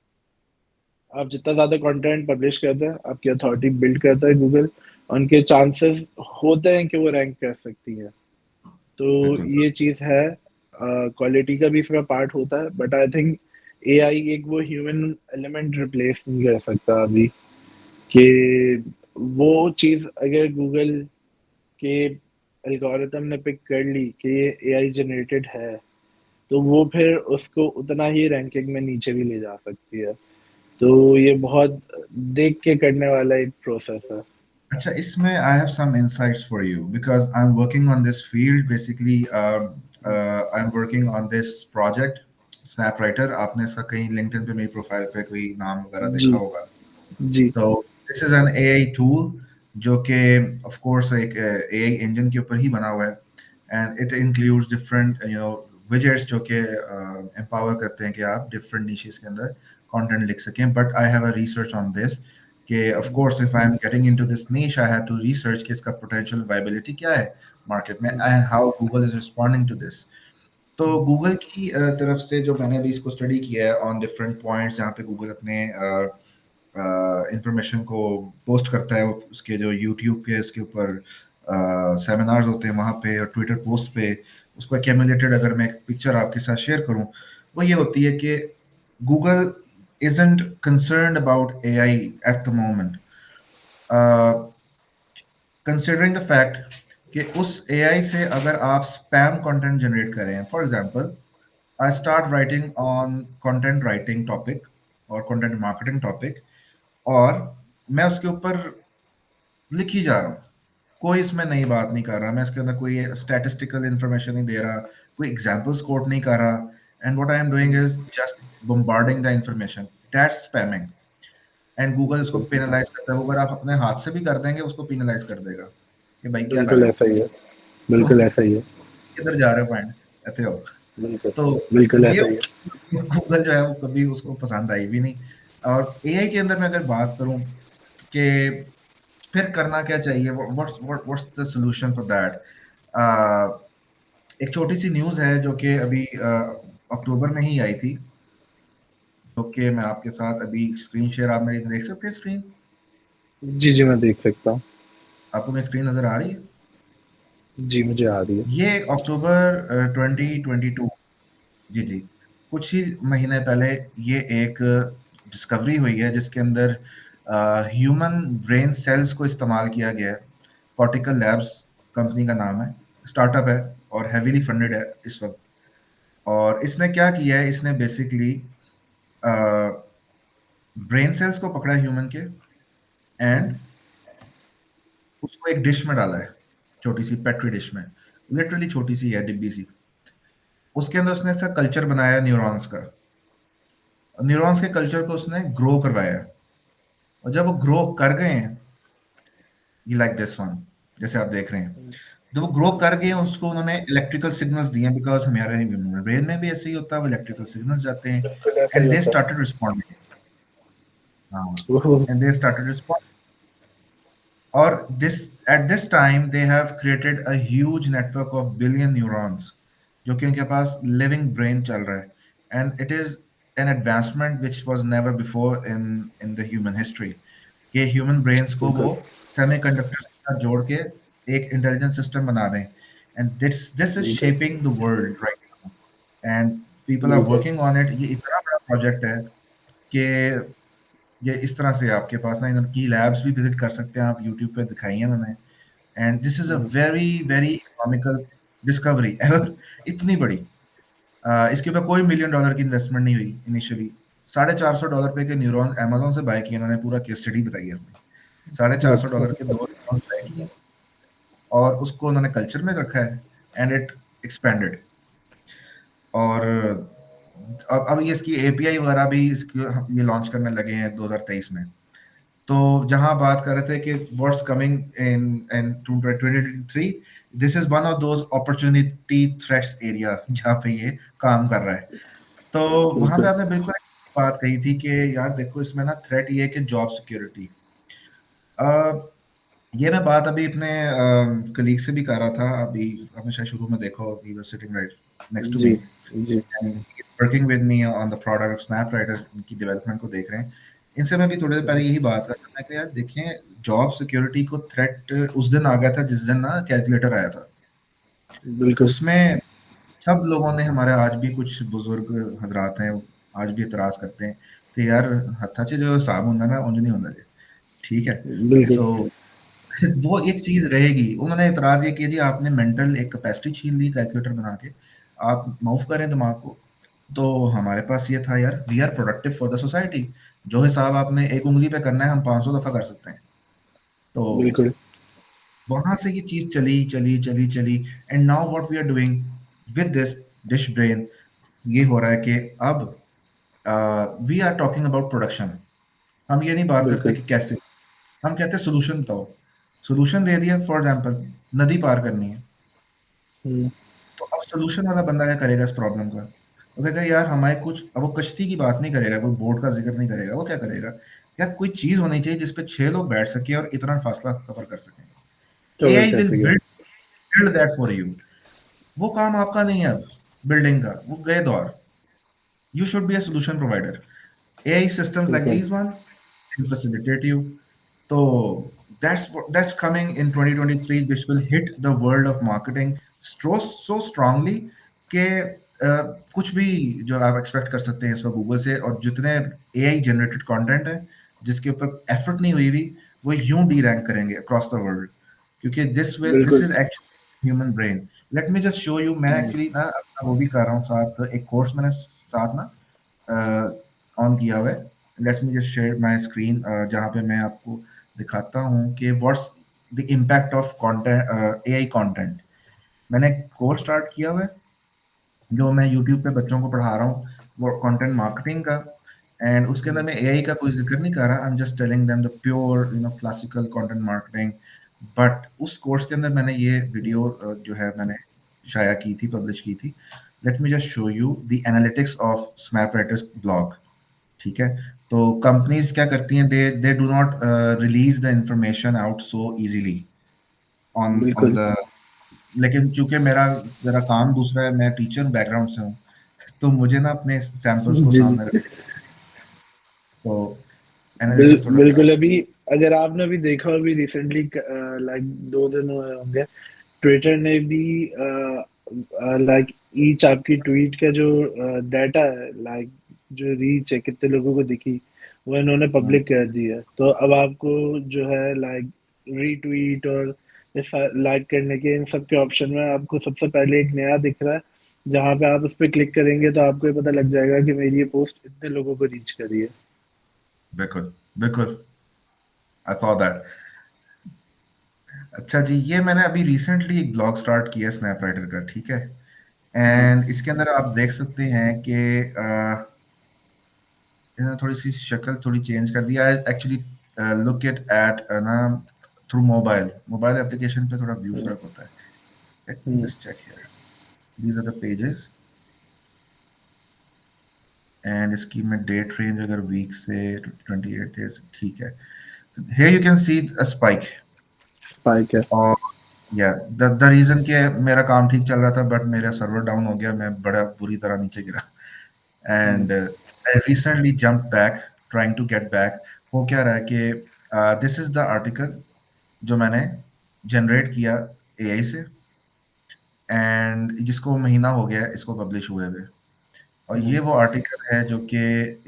Speaker 2: आप जितना ज़्यादा कंटेंट पब्लिश करते हैं, आपकी अथॉरिटी बिल्ड करता है गूगल, उनके चांसेस होते हैं कि वो रैंक कर सकती है। तो
Speaker 1: बिल्कुल।
Speaker 2: ये चीज़ है, क्वालिटी का भी इसमें पार्ट होता है, बट आई थिंक एआई एक वो ह्यूमन एलिमेंट रिप्लेस नहीं कर सकता अभी, कि वो चीज़ अगर गूगल के एल्गोरिथम ने पिक कर ली कि ये एआई जनरेटेड है, तो वो फिर उसको उतना ही रैंकिंग में नीचे भी ले जा सकती है। तो ये बहुत देख के करने वाला एक प्रोसेस है।
Speaker 1: अच्छा, इसमें I have some insights for you because I am working on this field basically. I am working on this project Snapwriter. आपने इसका कहीं लिंक्डइन पे मेरी प्रोफाइल पे कोई नाम वगैरह
Speaker 2: जी
Speaker 1: देखा होगा।
Speaker 2: जी
Speaker 1: तो this is an AI tool जो कि ऑफ कोर्स एक एआई इंजन के ऊपर ही बना हुआ है, and it includes different widgets जो कि एम्पावर करते हैं कि आप डिफरेंट निशेस के अंदर कंटेंट लिख सकें। But I have a research on this कि of course if I am getting into this niche I have to research कि इसका पोटेंशियल वायबिलिटी क्या है मार्केट में, and how Google is responding to this. तो Google की तरफ से जो मैंने भी इसको स्टडी किया है ऑन डिफरेंट पॉइंट्स जहाँ पे गूगल अपने इंफॉर्मेशन को पोस्ट करता है, वो उसके जो यूट्यूब के इसके ऊपर सेमिनार्स होते हैं वहाँ पे, और ट्विटर पोस्ट पे उसको एक्यूमुलेटेड अगर मैं एक पिक्चर आपके साथ शेयर करूँ, वो ये होती है कि Google isn't concerned about AI at the moment, considering the fact कि उस AI से अगर आप स्पैम कंटेंट जनरेट करें, for example I start writing on content writing topic और कंटेंट मार्केटिंग टॉपिक, और मैं उसके ऊपर लिख ही जा रहा हूँ, कोई इसमें नई बात नहीं कर रहा, मैं इसके अंदर कोई स्टैटिस्टिकल इंफॉर्मेशन नहीं दे रहा, कोई एग्जांपल्स कोट नहीं कर रहा, and what I am doing is just bombarding the information, that's spamming, and Google इसको
Speaker 2: बिल्कुल,
Speaker 1: पेनलाइज करता है। वो अगर आप अपने हाथ से भी कर देंगे उसको पेनलाइज कर देगा कि भाई क्या कर
Speaker 2: बिल्कुल
Speaker 1: रहे हो,
Speaker 2: ऐसा ही है,
Speaker 1: तो
Speaker 2: बिल्कुल ऐसा ही है,
Speaker 1: किधर जा रहे हो पॉइंट, ऐसे हो।
Speaker 2: बिल्कुल,
Speaker 1: तो
Speaker 2: बिल्कुल
Speaker 1: ये
Speaker 2: ऐसा ही है।
Speaker 1: गूगल जो है वो कभी उसको पसंद आई भी नहीं। और एआई के अंदर मैं अगर बात करूं कि फिर करना क्या चाहिए, what's the solution for that, एक छोटी सी न्यूज़ है जो कि अभी अक्टूबर में ही आई थी, जो कि मैं आपके साथ अभी स्क्रीन शेयर, आप मेरी देख सकते हैं स्क्रीन,
Speaker 2: जी, जी, मैं देख सकता हूँ।
Speaker 1: आपको मेरी स्क्रीन नज़र आ रही है?
Speaker 2: जी, मुझे आ रही है।
Speaker 1: ये अक्टूबर 2022, जी जी, कुछ ही महीने पहले ये एक डिस्कवरी हुई है जिसके अंदर ह्यूमन ब्रेन सेल्स को इस्तेमाल किया गया है। कॉर्टिकल लैब्स कंपनी का नाम है, स्टार्टअप है और हैवीली फंडेड है इस वक्त। और इसने क्या किया है, इसने बेसिकली ब्रेन सेल्स को पकड़ा ह्यूमन के, एंड उसको एक डिश में डाला है, छोटी सी पेट्री डिश में, लिटरली छोटी सी है, डिब्बी सी। उसके अंदर उसने इसका कल्चर बनाया न्यूरॉन्स का, न्यूरॉन्स के कल्चर को उसने ग्रो करवाया, और जब वो ग्रो कर गए हैं, ये लाइक दिस वन, जैसे आप देख रहे हैं, जब वो ग्रो कर गए हैं उसको उन्होंने इलेक्ट्रिकल सिग्नल्स दिए, बिकॉज हमारे ब्रेन में भी ऐसे ही होता है, वो इलेक्ट्रिकल सिग्नल्स जाते हैं,
Speaker 2: बिल्कुल ऐसा ही
Speaker 1: एंड दे
Speaker 2: होता
Speaker 1: स्टार्टेड रिस्पॉन्डिंग, हाँ,
Speaker 2: है।
Speaker 1: एंड दे स्टार्टेड रिस्पॉन्डिंग, और this at this time they have created a huge network of billion neurons जो कि उनके पास लिविंग ब्रेन चल रहा है, and it is an advancement which was never before in in the human history, कि human brains को वो
Speaker 2: बिल्कुल,
Speaker 1: सेमीकंडक्टर्स के साथ जोड़ के एक इंटेलिजेंट सिस्टम बना दें, एंड दिस इज
Speaker 2: बिल्कुल,
Speaker 1: shaping the world right now, and people are
Speaker 2: बिल्कुल,
Speaker 1: वर्किंग ऑन इट। ये इतना बड़ा प्रोजेक्ट है कि ये इस तरह से आपके पास ना इनकी लैब्स भी विजिट कर सकते हैं आप, यूट्यूब पे दिखाई है उन्होंने, and this is a very very economical discovery ever, इतनी बड़ी। इसके ऊपर कोई $1 million की इन्वेस्टमेंट नहीं हुई इनिशियली, $450 पे के न्यूरॉन्स अमेजोन से बाय किए उन्होंने, पूरा केस स्टडी बताई है अपनी, $450 के दो न्यूरॉन्स बाय किए, और उसको उन्होंने कल्चर में रखा है, एंड इट एक्सपेंडेड। और अब ये इसकी एपीआई वगैरह भी इसकी ये लॉन्च करने लगे हैं 2023 में। तो जहां बात कर रहे थे कि what's coming in in 2023, this is one of those opportunity threats area जहाँ पे ये काम कर रहा है। तो वहां पे
Speaker 2: बिल्कुल,
Speaker 1: आपने बिल्कुल एक बात कही थी कि यार देखो इसमें ना थ्रेट ये है कि जॉब सिक्योरिटी, ये मैं बात अभी अपने कलीग से भी कर रहा था, अभी आपने शायद शुरू में देखा, he was sitting right next to me,
Speaker 2: जी, जी,
Speaker 1: and working with me on the product of Snaprider, उनकी डेवलपमेंट को देख रहे हैं। इनसे मैं भी थोड़ी देर पहले यही बात कर रहा था, मैं कहा यार देखें, जॉब सिक्योरिटी को थ्रेट उस दिन आ गया था जिस दिन ना कैलकुलेटर आया था,
Speaker 2: बिल्कुल,
Speaker 1: उसमें सब लोगों ने, हमारे आज भी कुछ बुजुर्ग हजरात हैं, आज भी इतराज करते हैं कि यार हथा च जो हिसाब होंगे ना उंज नहीं होंगे जी, ठीक है।
Speaker 2: बिल्कुल,
Speaker 1: तो वो एक चीज रहेगी, उन्होंने इतराज ये किया जी आपने मेंटल एक कैपेसिटी छीन ली कैलकुलेटर बना के, आप माफ करें दिमाग को। तो हमारे पास ये था यार, we are productive for the society, जो हिसाब आपने एक उंगली पे करना है हम 500 दफा कर सकते हैं। तो
Speaker 2: बिल्कुल,
Speaker 1: वहां से ये चीज चली चली चली चली, and now what we are doing with this dish brain, ये हो रहा है कि अब we are talking about production, हम ये नहीं बात करते
Speaker 2: बिल्कुल,
Speaker 1: कि कैसे, हम कहते हैं सोल्यूशन बताओ, सोल्यूशन दे दिया, फॉर एग्जाम्पल नदी पार करनी है,
Speaker 2: हुँ,
Speaker 1: तो अब सोल्यूशन वाला बंदा क्या करेगा इस प्रॉब्लम का, वो कहेगा यार हमारे कुछ, अब वो कश्ती की बात नहीं करेगा, कोई बोट का जिक्र नहीं करेगा, वो क्या करेगा, यार कोई चीज होनी चाहिए जिसपे 6 लोग बैठ सके और इतना फासला सफर कर सकें,
Speaker 2: कवर
Speaker 1: एआई
Speaker 2: कर
Speaker 1: विल
Speaker 2: सके।
Speaker 1: बिल्ड दैट फॉर यू, वो काम आपका नहीं है अब बिल्डिंग का, वो गए दौर, you should be a solution provider, AI systems like
Speaker 2: बिल्कुल,
Speaker 1: these one, can facilitate you. So that's coming in 2023, which will hit the world of marketing so strongly कि कुछ भी जो आप एक्सपेक्ट कर सकते हैं इस वक्त गूगल से, और जितने एआई जनरेटेड कंटेंट है जिसके ऊपर एफर्ट नहीं हुई हुई, वो यूं डी रैंक करेंगे अक्रॉस द वर्ल्ड, क्योंकि दिस
Speaker 2: बिल्कुल।
Speaker 1: Is actually human brain. Late me just show you, मैं
Speaker 2: हुँ,
Speaker 1: एक्चुअली ना अपना वो भी कर रहा हूँ साथ, एक कोर्स मैंने साथ ना ऑन किया हुआ है। Let me just share my screen जहाँ पे मैं आपको दिखाता हूँ कि what's the impact of content, AI content. मैंने एक कोर्स स्टार्ट किया हुआ है जो मैं यूट्यूब पे बच्चों को पढ़ा रहा हूँ, वो कंटेंट मार्केटिंग का। एंड उसके अंदर
Speaker 2: हुँ,
Speaker 1: मैं एआई का कोई जिक्र नहीं कर रहा, I am just telling them the pure classical content marketing. But उस कोर्स के अंदर मैंने ये
Speaker 2: हुँ,
Speaker 1: वीडियो जो है मैंने शाया की थी, पब्लिश की थी। Let me just show you the analytics of Snapwriter's blog. ठीक है, तो कंपनीज क्या करती हैं, they do not release the information out so easily on
Speaker 2: बिल्कुल।
Speaker 1: द, लेकिन चूंकि मेरा जरा काम दूसरा है, मैं टीचर बैकग्राउंड से हूँ, तो मुझे ना अपने सैंपल्स को
Speaker 2: जी,
Speaker 1: सामने
Speaker 2: जी।
Speaker 1: रख, तो एनालिटिक्स थोड़ा
Speaker 2: बिल्कुल, अभी अगर आपने अभी देखा हो, अभी रिसेंटली लाइक 2 दिन हुए होंगे, ट्विटर ने भी लाइक ईच आपकी ट्वीट का जो डाटा है, लाइक जो रीच है, कितने लोगों को दिखी, वो इन्होंने
Speaker 1: हम्म,
Speaker 2: पब्लिक कर दिया। तो अब आपको जो है लाइक रीट्वीट और लाइक करने के इन सब के ऑप्शन में आपको सबसे पहले एक नया दिख रहा है, जहाँ पे आप उस पर क्लिक करेंगे तो आपको ये पता लग जाएगा कि मेरी ये पोस्ट इतने लोगों को रीच करी है।
Speaker 1: बिल्कुल बिल्कुल, आई सॉ दैट। अच्छा जी, ये मैंने अभी रिसेंटली एक ब्लॉग स्टार्ट किया स्नैपराइटर का, ठीक है।
Speaker 2: हम्म,
Speaker 1: एंड इसके अंदर आप देख सकते हैं कि इसने थोड़ी सी शक्ल थोड़ी चेंज कर दिया है एक्चुअली। लुक एट ना, थ्रू मोबाइल मोबाइल एप्लीकेशन पे थोड़ा व्यू
Speaker 2: हम्म,
Speaker 1: फर्क होता है। Let me
Speaker 2: hmm,
Speaker 1: just check here, these are the pages. And इसकी मैं डेट रेंज अगर वीक से 28 डेज, ठीक है। Here you can see a spike.
Speaker 2: Spike है।
Speaker 1: और या द रीजन कि मेरा काम ठीक चल रहा था बट मेरा सर्वर डाउन हो गया, मैं बड़ा बुरी तरह नीचे गिरा।
Speaker 2: Hmm,
Speaker 1: and I recently jump back, trying to get back. हो क्या रहा है कि दिस इज द आर्टिकल जो मैंने जनरेट किया एआई से, एंड जिसको महीना हो गया है इसको पब्लिश हुए हुए। और ये
Speaker 2: हम्म,
Speaker 1: वो आर्टिकल है जो कि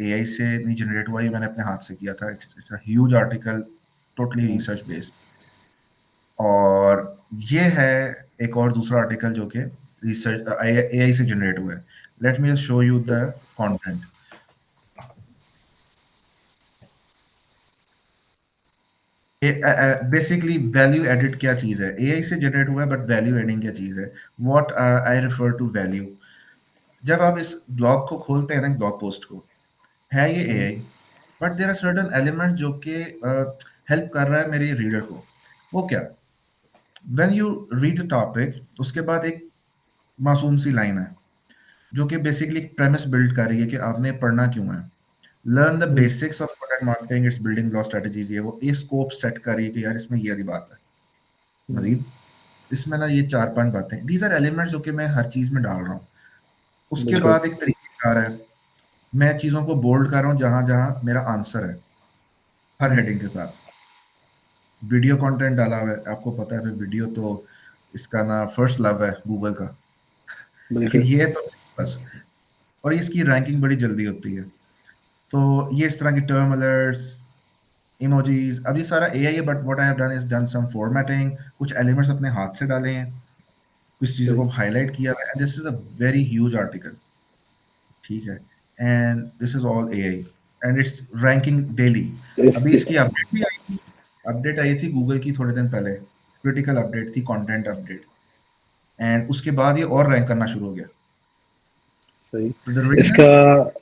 Speaker 1: एआई से नहीं जनरेट हुआ, ये मैंने अपने हाथ से किया था। It's a huge article, totally
Speaker 2: hmm,
Speaker 1: research based. और ये है एक और दूसरा आर्टिकल जो कि रिसर्च एआई से जनरेट हुआ है। Let me just show you the content. Basically value edit क्या चीज है, एआई से जनरेट हुआ है बट वैल्यू एडिंग क्या चीज है, what I refer to value. जब आप इस ब्लॉग को खोलते हैं ना, ब्लॉग पोस्ट को, है ये
Speaker 2: hmm,
Speaker 1: AI, but there are certain elements जो कि हेल्प कर रहा है मेरे रीडर को। वो क्या, when you read the topic, उसके बाद एक मासूम सी लाइन है जो कि बेसिकली एक प्रेमिस बिल्ड कर रही है कि आपने पढ़ना क्यों है। Learn the
Speaker 2: hmm,
Speaker 1: basics of content marketing, it's building block strategies, ये वो ये स्कोप सेट कर रही है कि यार इसमें ये वाली बात है।
Speaker 2: हम्म,
Speaker 1: मजीद इसमें ना ये 4-5 बातें, दीज आर एलिमेंट्स जो कि मैं हर चीज में डाल रहा हूँ। उसके
Speaker 2: बिल्कुल।
Speaker 1: बाद एक तरीकेकार है, मैं चीजों को बोल्ड कर रहा हूँ जहां जहां मेरा आंसर है, हर
Speaker 2: हम्म,
Speaker 1: हेडिंग के साथ। वीडियो कंटेंट डाला हुआ है, आपको पता है फिर वीडियो तो इसका ना फर्स्ट लव है गूगल का, कि
Speaker 2: बिल्कुल।
Speaker 1: ये तो बस। और इसकी रैंकिंग बड़ी जल्दी होती है। तो ये इस तरह की टर्म अलर्ट्स, इमोजीज, अब ये सारा एआई है, but what I have done is done some formatting, कुछ एलिमेंट्स अपने हाथ से डाले हैं, कुछ चीज़ों को
Speaker 2: सही।
Speaker 1: हाईलाइट किया है, and this is a very huge article. ठीक है, and this is all AI, and it's ranking daily. अभी
Speaker 2: इसके
Speaker 1: इसकी अपडेट भी आई थी, अपडेट आई थी गूगल की थोड़े दिन पहले, क्रिटिकल अपडेट थी, कंटेंट अपडेट। एंड उसके बाद ये और रैंक करना शुरू हो गया।
Speaker 2: सही।
Speaker 1: तो द रीजन,
Speaker 2: इसका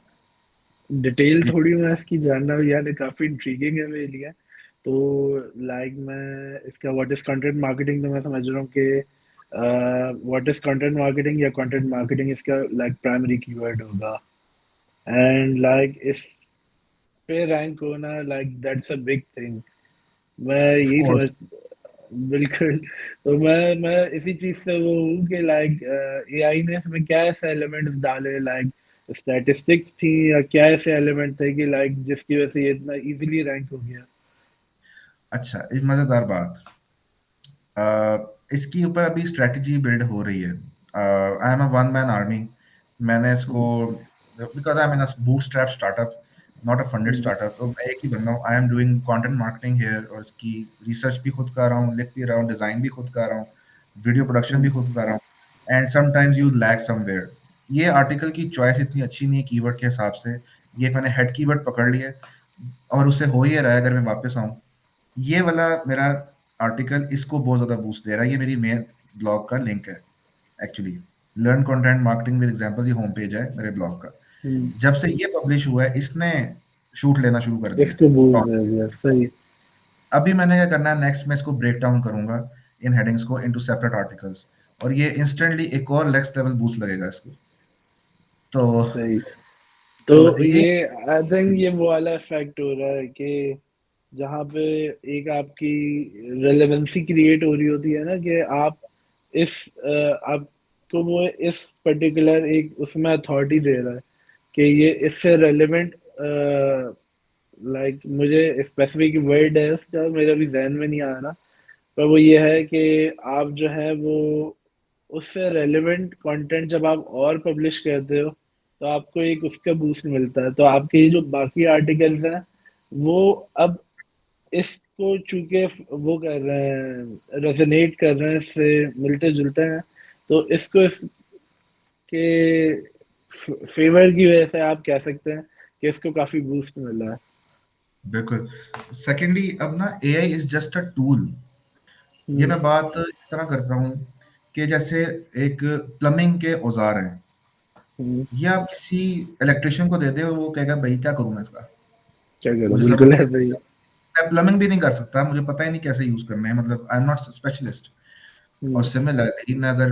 Speaker 2: डिटेल थोड़ी मैं इसकी जानना भी यार काफ़ी इंट्रिगिंग है मेरे लिए। तो लाइक मैं इसका व्हाट इज़ कंटेंट मार्केटिंग, तो मैं समझ रहा हूँ कि व्हाट इज़ कंटेंट मार्केटिंग या कंटेंट मार्केटिंग इसका लाइक प्राइमरी कीवर्ड होगा। एंड लाइक इस पे रैंक होना, like that's a big thing. मैं
Speaker 1: ऑफ
Speaker 2: यही
Speaker 1: कोर्स,
Speaker 2: समझ बिल्कुल। तो मैं इसी चीज़ से वो हूँ कि लाइक एआई ने इसमें क्या ऐसे एलिमेंट्स डाले, लाइक स्टैटिस्टिक्स थी या क्या ऐसे एलिमेंट थे कि लाइक जिसकी वजह से ये इतना इजीली रैंक हो गया?
Speaker 1: अच्छा, एक मजेदार बात। इसके ऊपर अभी स्ट्रेटजी बिल्ड हो रही है। I am a one man army. मैंने इसको,
Speaker 2: hmm,
Speaker 1: because I am in a bootstrap startup, not a funded
Speaker 2: hmm,
Speaker 1: startup, तो मैं एक ही बंदा हूँ। I am doing content marketing here, और इसकी रिसर्च भी खुद कर रहा हूँ, लिख भी रहा हूँ, डिजाइन भी खुद कर रहा हूँ, वीडियो प्रोडक्शन भी
Speaker 2: हम्म,
Speaker 1: खुद कर रहा हूँ। And sometimes you lag somewhere. ये आर्टिकल की चॉइस इतनी अच्छी नहीं है कीवर्ड के हिसाब से। ये मैंने हेड कीवर्ड पकड़ लिया है, और उससे हो ही रहा है। अगर मैं वापस आऊँ, ये वाला मेरा आर्टिकल इसको बहुत ज़्यादा बूस्ट दे रहा है। ये मेरी मेन ब्लॉग का लिंक है actually. Learn content marketing with examples, ये होम पेज है मेरे ब्लॉग का।
Speaker 2: हम्म।
Speaker 1: जब से ये पब्लिश हुआ है, इसने शूट लेना शुरू कर दिया है।
Speaker 2: इसको बूस्ट
Speaker 1: और
Speaker 2: कर दिया, सही।
Speaker 1: अभी मैंने क्या करना है नेक्स्ट, मैं इसको ब्रेक डाउन करूंगा इन हेडिंग्स को इनटू सेपरेट आर्टिकल्स, और ये इंस्टेंटली एक और नेक्स्ट लेवल बूस्ट लगेगा इसको। तो
Speaker 2: सही। तो
Speaker 1: ये
Speaker 2: ये आई थिंक ये वो वाला इफेक्ट हो रहा है कि जहाँ पे एक आपकी रेलेवेंसी क्रिएट हो रही होती है ना, कि आप इस आपको वो इस पर्टिकुलर एक उसमें अथॉरिटी दे रहा है कि ये इससे रेलेवेंट, लाइक मुझे स्पेसिफिक वर्ड है उसका मेरा भी जहन में नहीं आ रहा, पर वो ये है कि आप जो है वो उससे रेलेवेंट कंटेंट जब आप और पब्लिश करते हो तो आपको एक उसका बूस्ट मिलता है, तो आपके ये जो बाकी आर्टिकल्स हैं वो अब इसको चूंकि वो कर रहे हैं, रेजोनेट कर रहे हैं, इससे मिलते जुलते हैं, तो इसको इसके फेवर की वजह से आप कह सकते हैं कि इसको काफी बूस्ट मिला है।
Speaker 1: बिल्कुल। सेकेंडली, अब ना AI is just a tool. ये
Speaker 2: हम्म,
Speaker 1: मैं बात इस तरह करता हूँ कि जैसे एक प्लम्बिंग के औजार हैं,
Speaker 2: हम्म।
Speaker 1: ये आप किसी इलेक्ट्रिशियन को दे दे, वो कहेगा भाई क्या करूँ मैं इसका,
Speaker 2: क्या करो,
Speaker 1: मुझे समझ
Speaker 2: बिल्कुल
Speaker 1: नहीं
Speaker 2: ऐसा ही है।
Speaker 1: आता। मैं प्लम्बिंग भी नहीं कर सकता, मुझे पता ही नहीं कैसे यूज करना है, मतलब आई एम नॉट स्पेशलिस्ट। और
Speaker 2: हम्म,
Speaker 1: सिमिलरली मैं अगर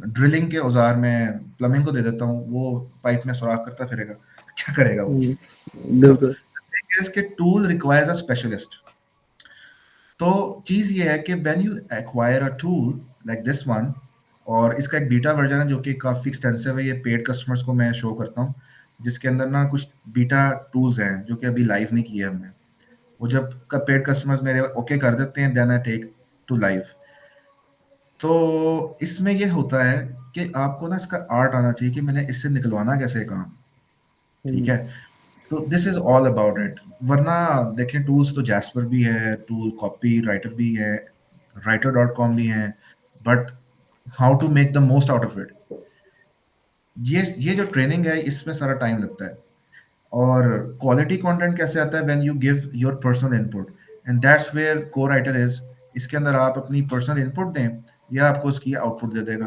Speaker 1: ड्रिलिंग के औजार में प्लम्बिंग को दे देता हूँ, वो पाइप में सुराख करता फिरेगा, क्या करेगा वो। तो
Speaker 2: बिल्कुल।
Speaker 1: इसके टूल रिक्वायर्स अ स्पेशलिस्ट। तो चीज ये है कि when you acquire a tool like this one, और इसका एक बीटा वर्जन है जो कि काफी एक्सटेंसिव है, ये पेड कस्टमर्स को मैं शो करता हूँ, जिसके अंदर ना कुछ बीटा टूल्स हैं जो कि अभी लाइव नहीं किए हमने। वो जब पेड कस्टमर्स मेरे ओके कर देते हैं, then I take to live. तो इसमें ये होता है कि आपको ना इसका आर्ट आना चाहिए कि मैंने इससे निकलवाना कैसे है काम। ठीक
Speaker 2: हम्म,
Speaker 1: है, तो this is all about it. वरना देखें, टूल्स तो जैस्पर भी है, टूल कॉपी राइटर भी है, writer.com भी है, but how to make the most out of it, ये जो ट्रेनिंग है इसमें सारा टाइम लगता है। और क्वालिटी कंटेंट कैसे आता है, when you give your personal input, and that's where cowriter is. इसके अंदर आप अपनी पर्सनल इनपुट दें, या आपको उसकी आउटपुट दे देगा,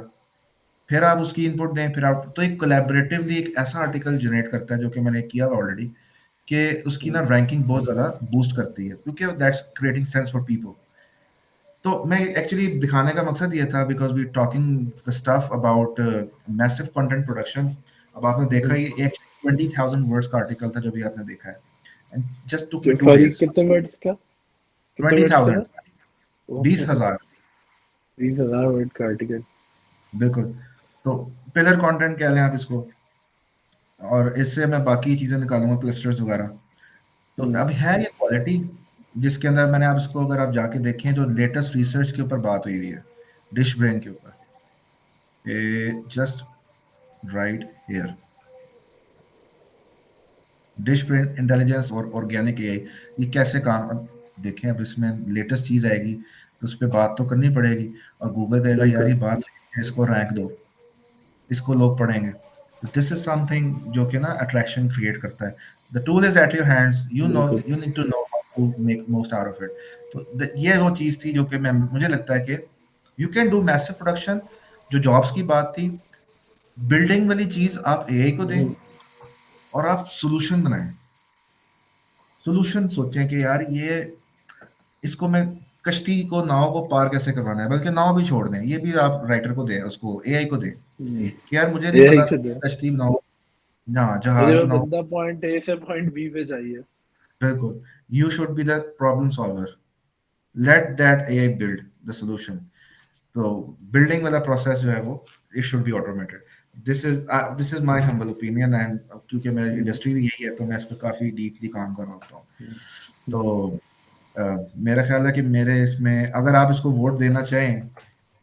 Speaker 1: फिर आप उसकी इनपुट दें, फिर आप, तो एक कोलैबोरेटिवली एक ऐसा आर्टिकल जनरेट करता है, जो कि मैंने किया ऑलरेडी, कि उसकी ना
Speaker 2: हम्म,
Speaker 1: रैंकिंग बहुत ज़्यादा बूस्ट करती है, क्योंकि that's creating sense for people. तो मैं एक्चुअली दिखाने का मकसद ये था, because we talking the stuff about massive content production. अब आपने देखा, ये एक 20,000 वर्ड्स का आर्टिकल था जो भी आपने देखा है, and just took me to
Speaker 2: sorry,
Speaker 1: days
Speaker 2: कितने वर्ड्स का? कितने
Speaker 1: ट्वेंटी
Speaker 2: वर्ड्स का था?
Speaker 1: थाउजेंड बीस
Speaker 2: ओहो,
Speaker 1: हजार
Speaker 2: 20,000 वर्ड का आर्टिकल।
Speaker 1: बिल्कुल। तो पिलर कंटेंट कह लें आप इसको, और इससे मैं बाकी चीज़ें निकालूंगा, क्लस्टर्स वगैरह। तो
Speaker 2: हम्म,
Speaker 1: अब है ये क्वालिटी, जिसके अंदर मैंने आप इसको, अगर आप जाके देखें, जो लेटेस्ट रिसर्च के ऊपर बात हुई हुई है, डिश ब्रेन के ऊपर, just right here, dish brain intelligence और ऑर्गेनिक एआई, ये कैसे काम, अब देखें, अब इसमें लेटेस्ट चीज़ आएगी तो उस पर बात तो करनी पड़ेगी। और गूगल कहेगा यार
Speaker 2: बिल्कुल,
Speaker 1: ये बात हुई है, इसको रैंक दो, इसको लोग पढ़ेंगे। तो दिस इज समथिंग जो कि ना अट्रैक्शन क्रिएट करता है। The tool is at your hands, you know,
Speaker 2: बिल्कुल।
Speaker 1: You need to know how to make most out of it. तो ये वो चीज़ थी जो कि मैं, मुझे लगता है कि you can do massive production. जो जॉब्स की बात थी, बिल्डिंग वाली चीज़ आप एआई को दें,
Speaker 2: हम्म,
Speaker 1: और आप सोल्यूशन बनाएं। सोल्यूशन सोचें कि यार ये, इसको मैं, कश्ती को, नाव को पार कैसे करवाना है, बल्कि नाव भी छोड़ दें, ये भी आप राइटर को दें, उसको एआई को दें,
Speaker 2: हम्म।
Speaker 1: कि यार मुझे नहीं
Speaker 2: यही
Speaker 1: पता,
Speaker 2: खुद है।
Speaker 1: कश्ती बनाओ, हाँ
Speaker 2: मुझे
Speaker 1: जहाज
Speaker 2: वो
Speaker 1: बनाओ।
Speaker 2: बंदा पॉइंट ए से पॉइंट बी पे चाहिए।
Speaker 1: बिल्कुल, you should be the problem solver, let that AI build the solution. तो बिल्डिंग वाला प्रोसेस जो है वो, it should be automated. This is my humble opinion, and क्योंकि मेरी इंडस्ट्री भी यही है तो मैं इस पर काफी डीपली काम कर रहा होता हूँ। तो मेरा ख्याल है कि मेरे इसमें अगर आप इसको वोट देना चाहें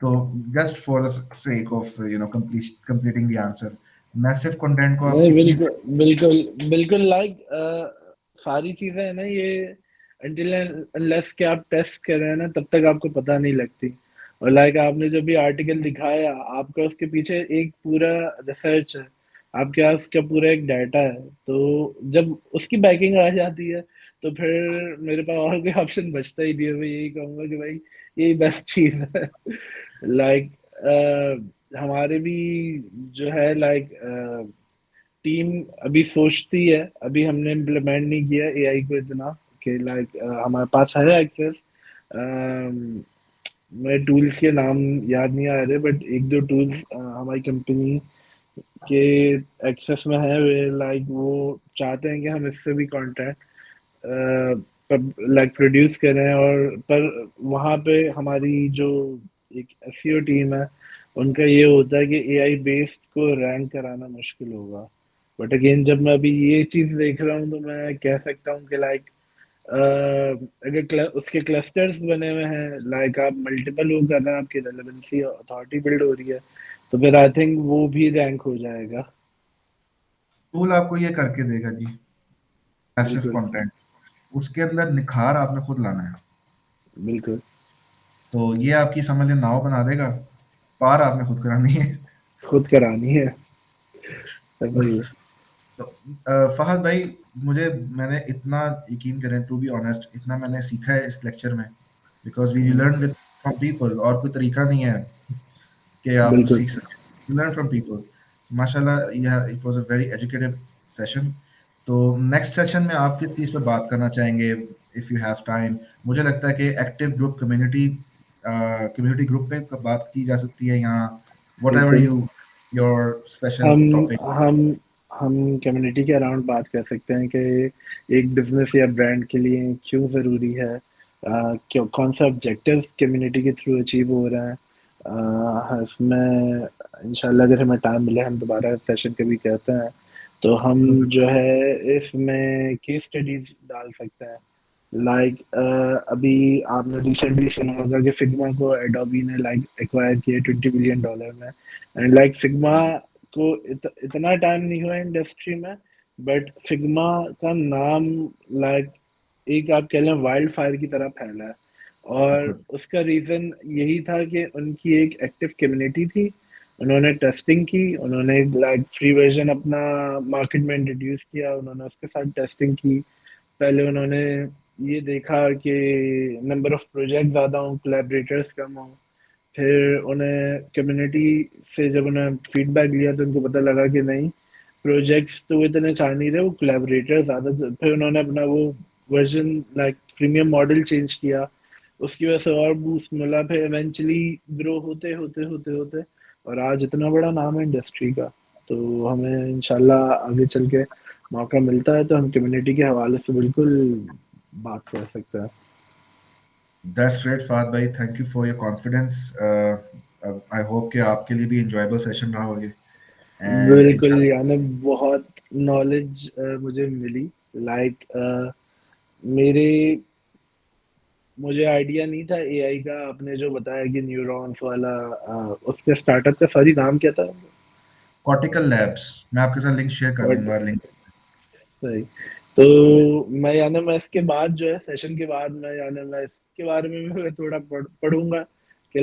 Speaker 1: तो just for the sake of completing the answer, massive content को आप
Speaker 2: नहीं,
Speaker 1: कितनी।
Speaker 2: बिल्कुल बिल्कुल बिल्कुल, सारी चीजें है ना ये, अनटिल अनलेस कि आप टेस्ट कर रहे हैं ना तब तक आपको पता नहीं लगती। और आपने जो भी आर्टिकल दिखाया, आपका उसके पीछे एक पूरा रिसर्च है, आपके पास उसका पूरा एक डाटा है। तो जब उसकी बैकिंग आ जाती है तो फिर मेरे पास और कोई ऑप्शन बचता ही नहीं है, मैं यही कहूंगा कि भाई यही बेस्ट चीज है। लाइक हमारे भी जो है टीम अभी सोचती है, अभी हमने इम्प्लीमेंट नहीं किया एआई को इतना कि हमारे पास है एक्सेस। मैं टूल्स के नाम याद नहीं आ रहे, बट एक दो टूल्स हमारी कंपनी के एक्सेस में है। वे वो चाहते हैं कि हम इससे भी कंटेंट प्रोड्यूस करें, और पर वहाँ पे हमारी जो एक एसईओ टीम है, उनका ये होता है कि एआई बेस्ड को रैंक कराना मुश्किल होगा। बट अगेन जब मैं अभी ये चीज देख रहा हूँ तो मैं कह सकता हूँ कि अगर उसके क्लस्टर्स बने हुए हैं, आप मल्टीपल वो कर रहे हैं, आपकी रेलेवेंसी अथॉरिटी बिल्ड हो रही है, तो फिर आई थिंक वो भी रैंक हो जाएगा।
Speaker 1: टूल आपको ये करके देगा जी, पैसिव
Speaker 2: बिल्कुल
Speaker 1: कंटेंट, उसके अंदर निखार आपने खुद लाना है।
Speaker 2: बिल्कुल।
Speaker 1: तो ये आपकी समझ लें नाव बना देगा, पार आपने खुद करानी है।
Speaker 2: खुद करानी है, वही है।
Speaker 1: तो फहद भाई, मुझे मैंने इतना, यकीन करें टू बी ऑनेस्ट, इतना मैंने सीखा है इस लेक्चर में, because we
Speaker 2: hmm,
Speaker 1: learn with from people, और कोई तरीका नहीं है कि आप
Speaker 2: बिल्कुल।
Speaker 1: सीख सकें, यू लर्न फ्रॉम पीपल। माशाल्लाह, यह it was a very educative session. तो नेक्स्ट सेशन में आप किस चीज़ पे बात करना चाहेंगे, इफ़ यू हैव टाइम? मुझे लगता है कि active group community, community group पे बात की जा सकती है, यहाँ वट एवर
Speaker 2: बिल्कुल,
Speaker 1: यू, योर स्पेशल
Speaker 2: हम
Speaker 1: टॉपिक।
Speaker 2: हम हम कम्युनिटी के अराउंड बात कर सकते हैं कि एक बिजनेस या ब्रांड के लिए क्यों ज़रूरी है, क्यों कौन सा ऑब्जेक्टिव कम्युनिटी के थ्रू अचीव हो रहा है। इसमें इंशाल्लाह अगर हमें टाइम मिले हम दोबारा सेशन कभी कहते हैं, तो हम जो है इसमें केस स्टडीज डाल सकते हैं। अभी आपने रिसेंटली सुना होगा कि फिग्मा को एडोबी ने एक्वायर किया $20 बिलियन में। एंड फिग्मा को इतना टाइम नहीं हुआ इंडस्ट्री में, बट फिग्मा का नाम लाइक एक आप कह लें वाइल्ड फायर की तरह फैला है। और
Speaker 1: बिल्कुल।
Speaker 2: उसका रीजन यही था कि उनकी एक एक्टिव कम्युनिटी थी, उन्होंने टेस्टिंग की, उन्होंने फ्री वर्जन अपना मार्केट में इंट्रोड्यूस किया, उन्होंने उसके साथ टेस्टिंग की। पहले उन्होंने ये देखा कि नंबर ऑफ प्रोजेक्ट ज़्यादा हों, कोलैबोरेटर्स कम हों। फिर उन्हें कम्युनिटी से जब उन्हें फीडबैक लिया तो उनको पता लगा कि नहीं, प्रोजेक्ट्स तो वो इतने चाह नहीं रहे, वो कोलैबोरेटर ज़्यादा। फिर उन्होंने अपना वो वर्जन प्रीमियम मॉडल चेंज किया, उसकी वजह से और बूस्ट मिला। फिर इवेंचुअली ग्रो होते होते होते होते और आज इतना बड़ा नाम है इंडस्ट्री का। तो हमें इंशाल्लाह आगे चल के मौका मिलता है तो हम कम्युनिटी के हवाले से बिल्कुल बात कर सकते हैं।
Speaker 1: दैट्स ग्रेट फहद भाई, thank you for your confidence. I hope कि आपके लिए भी इंजॉयबल सेशन रहा होगा, एंड
Speaker 2: बिल्कुल,
Speaker 1: इंशाल्लाह।
Speaker 2: यानी बहुत नॉलेज मुझे मिली। मेरे मुझे आइडिया नहीं था एआई का। आपने जो बताया कि न्यूरॉन्स वाला, उसके स्टार्टअप का सॉरी नाम क्या था?
Speaker 1: कॉर्टिकल लैब्स, मैं आपके साथ लिंक शेयर कर
Speaker 2: बट
Speaker 1: दूंगा, लिंक।
Speaker 2: सही। तो मैं इसके बाद जो है सेशन के बाद मैं इसके बारे में भी मैं थोड़ा पढ़ूंगा कि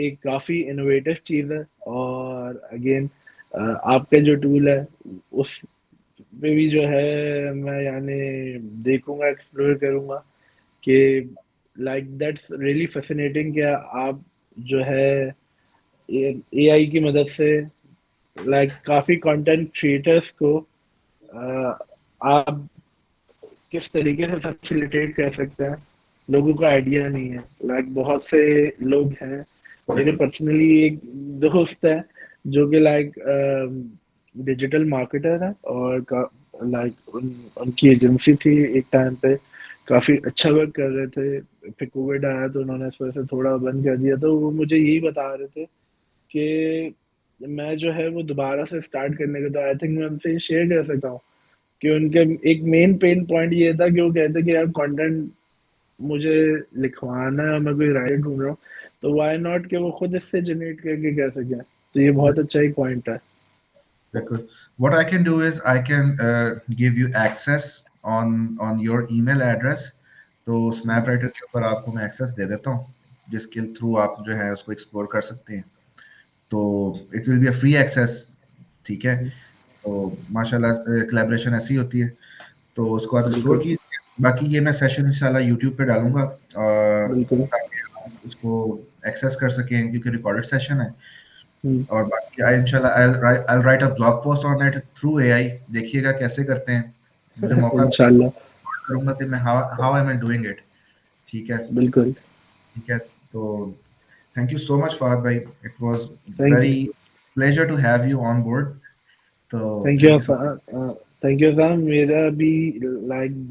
Speaker 2: एक काफी इनोवेटिव चीज है। और अगेन आपका जो टूल है उस पे भी जो है मैं देखूंगा, एक्सप्लोर करूंगा कि दैट्स रियली फैसिनेटिंग कि आप जो है एआई की मदद से काफी कंटेंट क्रिएटर्स को आप किस तरीके से फैसिलिटेट कर सकते हैं। लोगों को आइडिया नहीं है। बहुत से लोग हैं, मेरे पर्सनली एक दोस्त है जो कि डिजिटल मार्केटर है, और उनकी एजेंसी थी एक टाइम पे, काफी अच्छा वर्क कर रहे थे। फिर कोविड आया तो उन्होंने इस वजह से थोड़ा बंद कर दिया। तो वो मुझे यही बता रहे थे कि मैं जो है वो दोबारा से स्टार्ट करने का, तो आई थिंक मैं उनसे शेयर कर सकता हूँ कि उनके एक मेन पेन पॉइंट ये था कि वो कहते कि यार कंटेंट मुझे लिखवाना है, मैं कोई राइटर ढूंढ रहा हूँ, तो व्हाई नॉट कि वो खुद इससे जनरेट करके कर सकें। तो ये बहुत अच्छा एक पॉइंट है।
Speaker 1: Because what I can do is I can give you access on your email address. तो स्नैपराइटर के ऊपर आपको मैं एक्सेस दे देता हूँ, जिसके थ्रू आप जो है उसको एक्सप्लोर कर सकते हैं। तो it will be a free access, ठीक है। तो माशाल्लाह कोलैबोरेशन ऐसी होती है, तो उसको आप एक्सप्लोर
Speaker 2: बिल्कुल
Speaker 1: कीजिए। बाकी ये मैं सेशन इंशाल्लाह यूट्यूब पे डालूंगा,
Speaker 2: बिल्कुल।
Speaker 1: ताकि आप उसको एक्सेस कर सकें, क्योंकि रिकॉर्डेड सेशन है।
Speaker 2: हम्म,
Speaker 1: और बाकी आई इंशाल्लाह I write a blog post on that through AI. देखिएगा कैसे करते हैं, मुझे मौका
Speaker 2: इंशाल्लाह।
Speaker 1: करूंगा कि मैं how how am I doing it, ठीक है।
Speaker 2: बिल्कुल।
Speaker 1: ठीक है, तो thank you so much Fahad भाई, it was
Speaker 2: thank you.
Speaker 1: Very pleasure to have you on board. तो
Speaker 2: thank you
Speaker 1: thank you so
Speaker 2: Affan. Thank you Affan. मेरा भी लाइक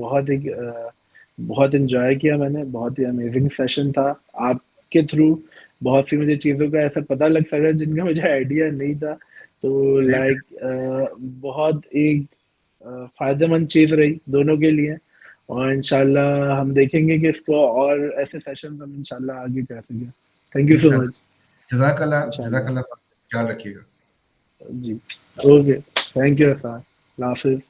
Speaker 2: बहुत एंजॉय किया मैंने, बहुत ही अमेजिंग सेशन था। आपके थ्रू बहुत सी मुझे चीज़ों का ऐसा पता लग सका जिनका मुझे आइडिया नहीं था। तो
Speaker 1: सेम।
Speaker 2: लाइक बहुत एक फायदेमंद चीज़ रही दोनों के लिए। और इंशाल्लाह हम देखेंगे कि इसको और ऐसे सेशन हम इंशाल्लाह आगे कर सकें। Thank you so much.
Speaker 1: इंशाल्लाह। जज़ाकल्लाह,
Speaker 2: इंशाल्लाह।
Speaker 1: जज़ाकल्लाह, ख्याल रखिएगा।
Speaker 2: जी। Okay. Thank you Affan. Allah हाफिज़।